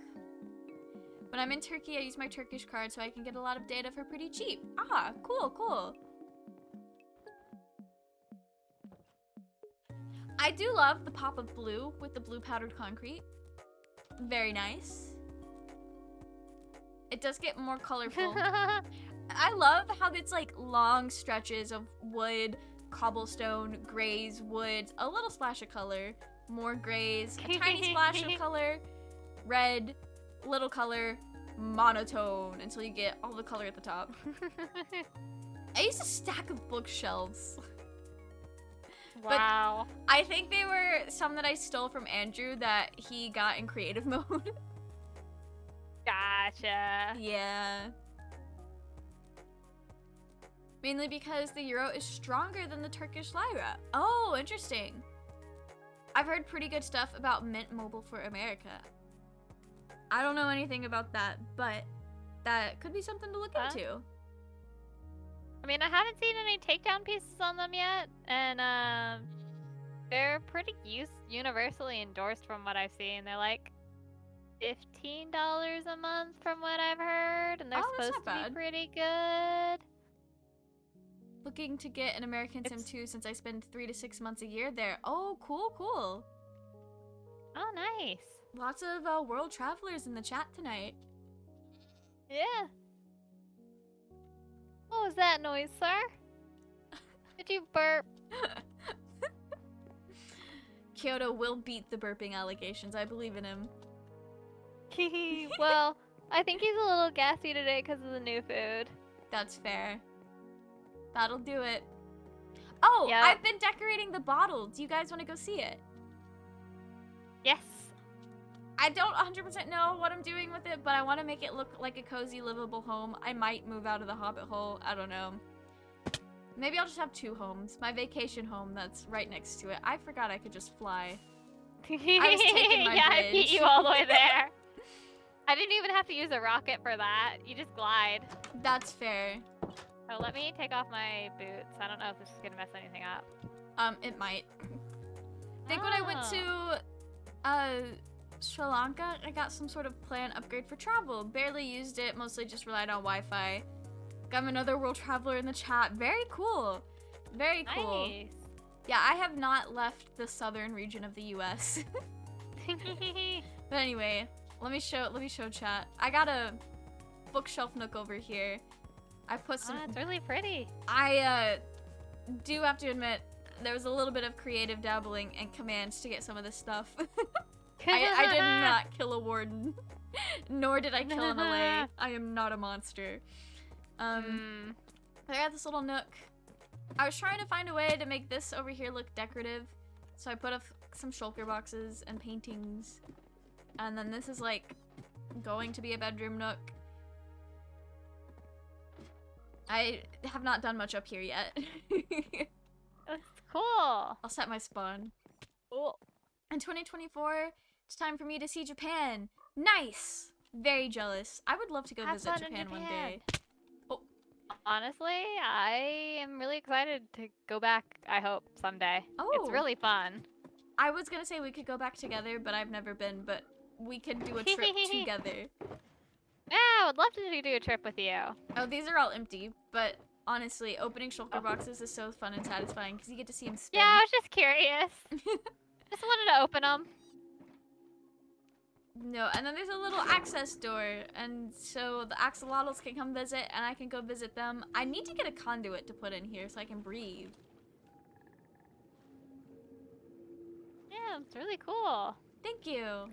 When I'm in Turkey, I use my Turkish card so I can get a lot of data for pretty cheap. Ah, cool, cool. I do love the pop of blue with the blue powdered concrete. Very nice. It does get more colorful. I love how it's like long stretches of wood, cobblestone, grays, woods, a little splash of color, more grays, a tiny splash of color, red, little color, monotone until you get all the color at the top. I used a stack of bookshelves. Wow. But I think they were some that I stole from Andrew that he got in creative mode. Gotcha. Yeah. Mainly because the euro is stronger than the Turkish lira. Oh, interesting. I've heard pretty good stuff about Mint Mobile for America. I don't know anything about that, but that could be something to look into. I mean, I haven't seen any takedown pieces on them yet, and they're pretty universally endorsed from what I've seen. They're like $15 a month from what I've heard, and they're supposed to be pretty good. Looking to get an American Sim 2 since I spend 3 to 6 months a year there. Oh, cool, cool. Oh, nice. Lots of world travelers in the chat tonight. Yeah. What was that noise, sir? Did you burp? Kyoto will beat the burping allegations. I believe in him. Well, I think he's a little gassy today because of the new food. That's fair. That'll do it. Oh, yep. I've been decorating the bottle. Do you guys want to go see it? Yes. I don't 100% know what I'm doing with it, but I want to make it look like a cozy, livable home. I might move out of the Hobbit hole. I don't know. Maybe I'll just have 2 homes. My vacation home that's right next to it. I forgot I could just fly. I was taking my yeah, bridge. I beat you all the way there. I didn't even have to use a rocket for that. You just glide. That's fair. Oh, let me take off my boots. I don't know if this is gonna mess anything up. It might. I think when I went to, Sri Lanka, I got some sort of plan upgrade for travel. Barely used it, mostly just relied on Wi-Fi. Got another world traveler in the chat. Very cool. Very cool. Nice. Yeah, I have not left the southern region of the US. But anyway, let me show chat. I got a bookshelf nook over here. I put some It's really pretty. I do have to admit there was a little bit of creative dabbling and commands to get some of this stuff. I did not kill a warden. Nor did I kill an LA. I am not a monster. I got this little nook. I was trying to find a way to make this over here look decorative. So I put up some shulker boxes and paintings. And then this is like going to be a bedroom nook. I have not done much up here yet. That's cool. I'll set my spawn. Cool. In 2024, it's time for me to see Japan. Nice! Very jealous. I would love to go visit Japan one day. Oh. Honestly, I am really excited to go back, I hope, someday. Oh. It's really fun. I was gonna say we could go back together, but I've never been, but we could do a trip together. Yeah, I would love to do a trip with you. Oh, these are all empty, but honestly, opening shulker boxes is so fun and satisfying because you get to see them spin. Yeah, I was just curious. Just wanted to open them. No, and then there's a little access door, and so the axolotls can come visit, and I can go visit them. I need to get a conduit to put in here so I can breathe. Yeah, it's really cool. Thank you.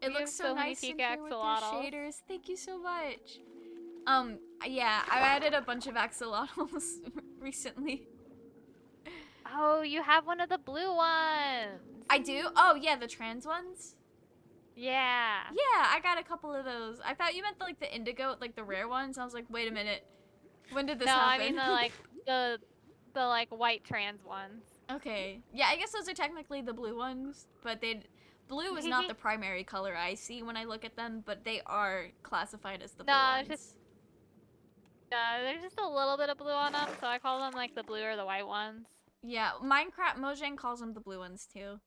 It looks so nice in here with your shaders. Thank you so much. Yeah, I added a bunch of axolotls recently. Oh, you have one of the blue ones. I do? Oh, yeah, the trans ones? Yeah. Yeah, I got a couple of those. I thought you meant like the indigo, like the rare ones. I was like, wait a minute. When did this happen? No, I mean the like white trans ones. Okay. Yeah, I guess those are technically the blue ones, but blue is not the primary color I see when I look at them, but they are classified as the blue ones. There's just a little bit of blue on them, so I call them like the blue or the white ones. Yeah, Minecraft Mojang calls them the blue ones too.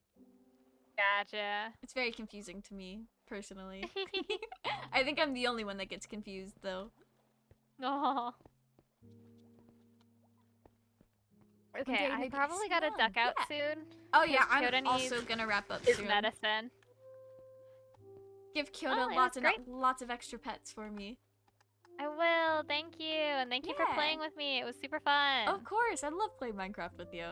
Gotcha. It's very confusing to me, personally. I think I'm the only one that gets confused, though. Oh. Okay, I probably gotta duck out soon. Oh yeah, I'm also gonna wrap up soon. Medicine. Give Kyoto lots of extra pets for me. I will, thank you, and thank you for playing with me. It was super fun. Of course, I love playing Minecraft with you.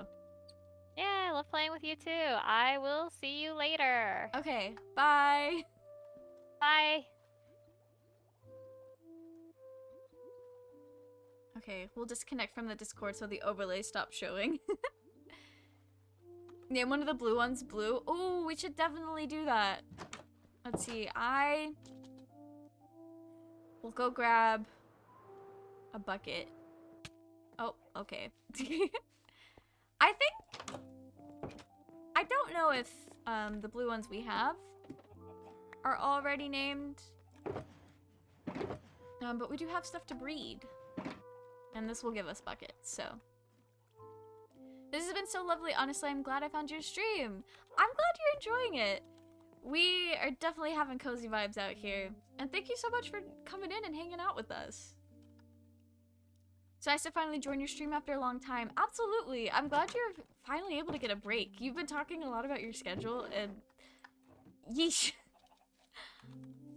Yeah, I love playing with you too. I will see you later. Okay, bye. Bye. Okay, we'll disconnect from the Discord so the overlay stops showing. Name one of the blue ones blue. Oh, we should definitely do that. Let's see, we'll go grab a bucket. Oh, okay. I don't know if the blue ones we have are already named. But we do have stuff to breed. And this will give us buckets, so. This has been so lovely. Honestly, I'm glad I found your stream. I'm glad you're enjoying it. We are definitely having cozy vibes out here. And thank you so much for coming in and hanging out with us. It's nice to finally join your stream after a long time. Absolutely. I'm glad you're finally able to get a break. You've been talking a lot about your schedule and yeesh.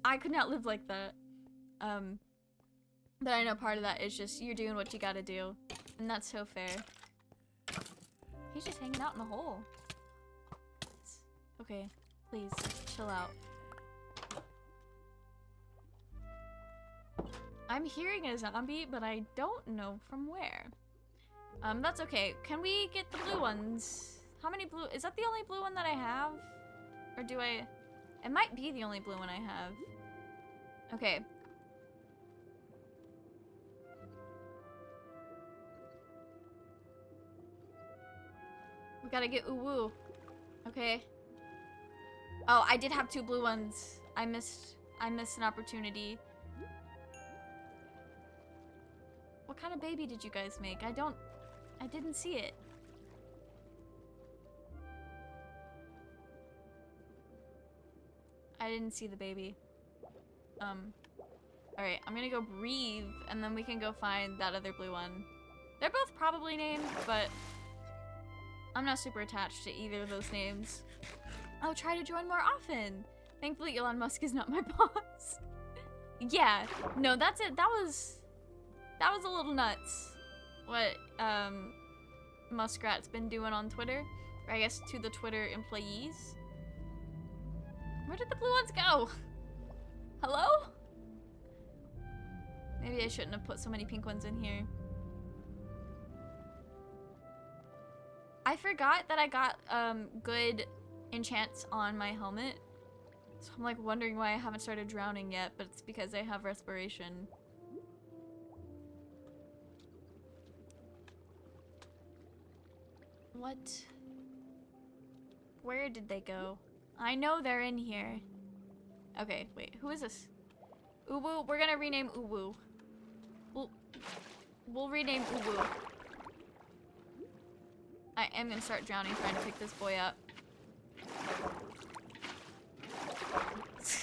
I could not live like that. But I know part of that is just you're doing what you gotta do. And that's so fair. He's just hanging out in the hole. Okay, please, chill out. I'm hearing a zombie, but I don't know from where. That's okay. Can we get the blue ones? How many blue? Is that the only blue one that I have? Or do I? It might be the only blue one I have. Okay. We gotta get uwu. Okay. Oh, I did have 2 blue ones. I missed an opportunity. What kind of baby did you guys make? I didn't see it. I didn't see the baby. Alright, I'm gonna go breathe, and then we can go find that other blue one. They're both probably named, but I'm not super attached to either of those names. I'll try to join more often. Thankfully, Elon Musk is not my boss. Yeah, no, that's it. That was a little nuts. What Muskrat's been doing on Twitter, or I guess to the Twitter employees. Where did the blue ones go? Hello? Maybe I shouldn't have put so many pink ones in here. I forgot that I got good enchants on my helmet. So I'm like wondering why I haven't started drowning yet, but it's because I have respiration. What? Where did they go? I know they're in here. Okay, wait, who is this? Uwu, we're gonna rename Uwu. We'll rename Uwu. I am gonna start drowning trying to pick this boy up.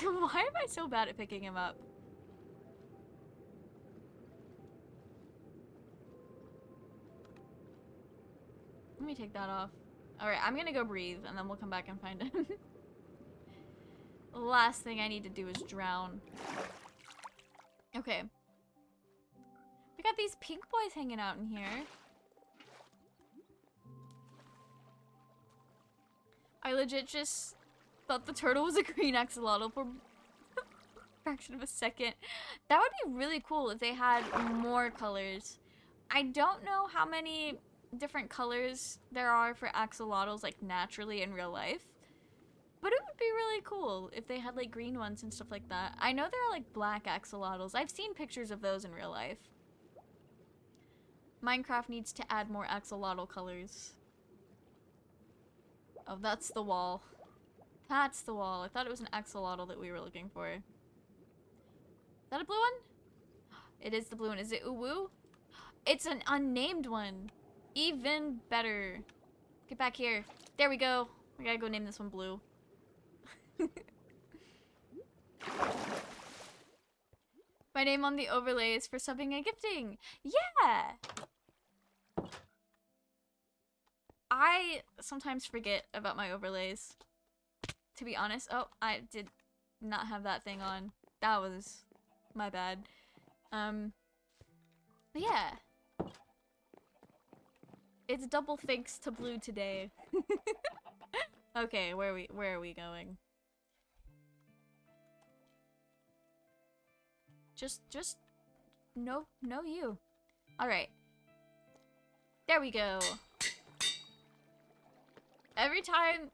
Why am I so bad at picking him up? Let me take that off. Alright, I'm gonna go breathe and then we'll come back and find him. The last thing I need to do is drown. Okay. We got these pink boys hanging out in here. I legit just thought the turtle was a green axolotl for a fraction of a second. That would be really cool if they had more colors. I don't know how many different colors there are for axolotls like naturally in real life. But it would be really cool if they had like green ones and stuff like that. I know there are like black axolotls. I've seen pictures of those in real life. Minecraft needs to add more axolotl colors. Oh, that's the wall. That's the wall. I thought it was an axolotl that we were looking for. Is that a blue one? It is the blue one. Is it Uwu? It's an unnamed one. Even better. Get back here. There we go. I gotta go name this one Blue. My name on the overlay is for subbing and gifting. Yeah! I sometimes forget about my overlays. To be honest. Oh, I did not have that thing on. That was my bad. But yeah. It's double thanks to Blue today. Okay, where are we going? Just no you. Alright. There we go. Every time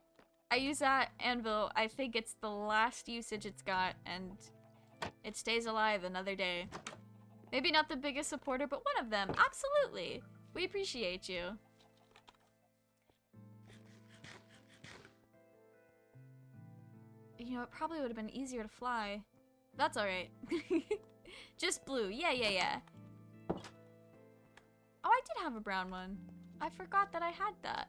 I use that anvil, I think it's the last usage it's got, and it stays alive another day. Maybe not the biggest supporter, but one of them. Absolutely. We appreciate you. You know, it probably would have been easier to fly. That's alright. Just blue. Yeah. Oh, I did have a brown one. I forgot that I had that.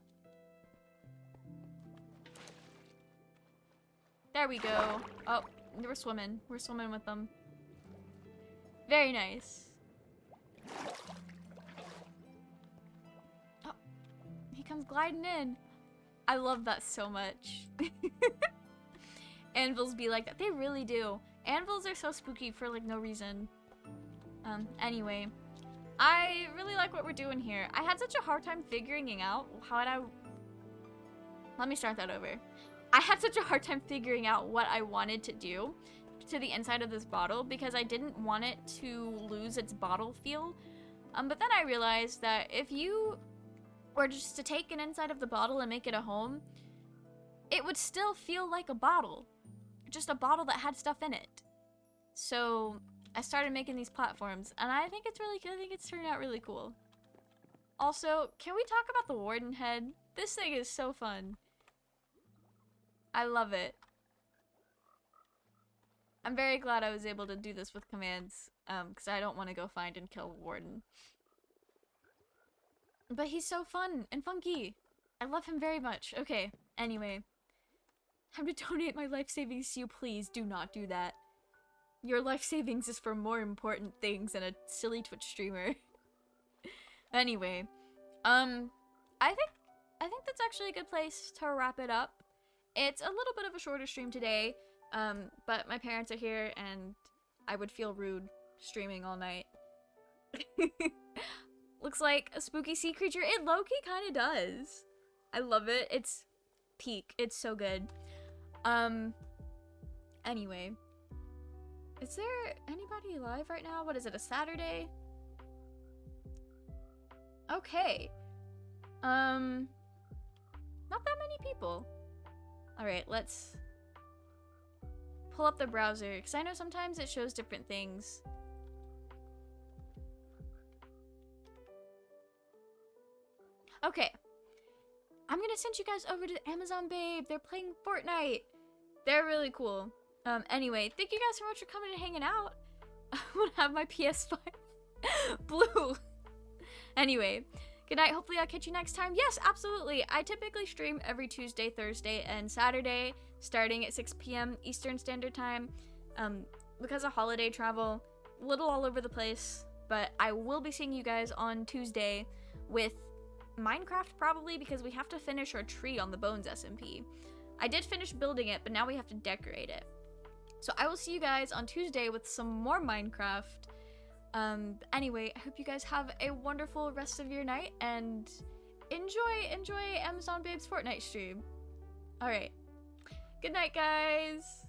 There we go. Oh, we're swimming. We're swimming with them. Very nice. Oh, he comes gliding in. I love that so much. Anvils be like that. They really do. Anvils are so spooky for like no reason. Anyway. I really like what we're doing here. I had such a hard time figuring out Let me start that over. I had such a hard time figuring out what I wanted to do to the inside of this bottle because I didn't want it to lose its bottle feel. But then I realized that if you were just to take an inside of the bottle and make it a home, it would still feel like a bottle. Just a bottle that had stuff in it. So I started making these platforms, and I think it's really good. I think it's turned out really cool. Also, can we talk about the warden head? This thing is so fun. I love it. I'm very glad I was able to do this with commands, because I don't want to go find and kill Warden. But he's so fun and funky. I love him very much. Okay, anyway. Time to donate my life savings to you. Please do not do that. Your life savings is for more important things than a silly Twitch streamer. Anyway, I think that's actually a good place to wrap it up. It's a little bit of a shorter stream today, but my parents are here and I would feel rude streaming all night. Looks like a spooky sea creature. It low-key kind of does. I love it. It's peak. It's so good. Anyway. Is there anybody live right now? What is it, a Saturday? Okay. Not that many people. Alright, let's pull up the browser, because I know sometimes it shows different things. Okay. I'm gonna send you guys over to Amazon Babe. They're playing Fortnite. They're really cool. Anyway, thank you guys so much for coming and hanging out. I'm gonna have my PS5 blue. Anyway, good night. Hopefully I'll catch you next time. Yes, absolutely. I typically stream every Tuesday, Thursday, and Saturday, starting at 6 p.m. Eastern Standard Time. Because of holiday travel, a little all over the place, but I will be seeing you guys on Tuesday with Minecraft, probably, because we have to finish our tree on the Bones SMP. I did finish building it, but now we have to decorate it. So I will see you guys on Tuesday with some more Minecraft. Anyway, I hope you guys have a wonderful rest of your night and enjoy Amazon Babe's Fortnite stream. Alright. Good night, guys!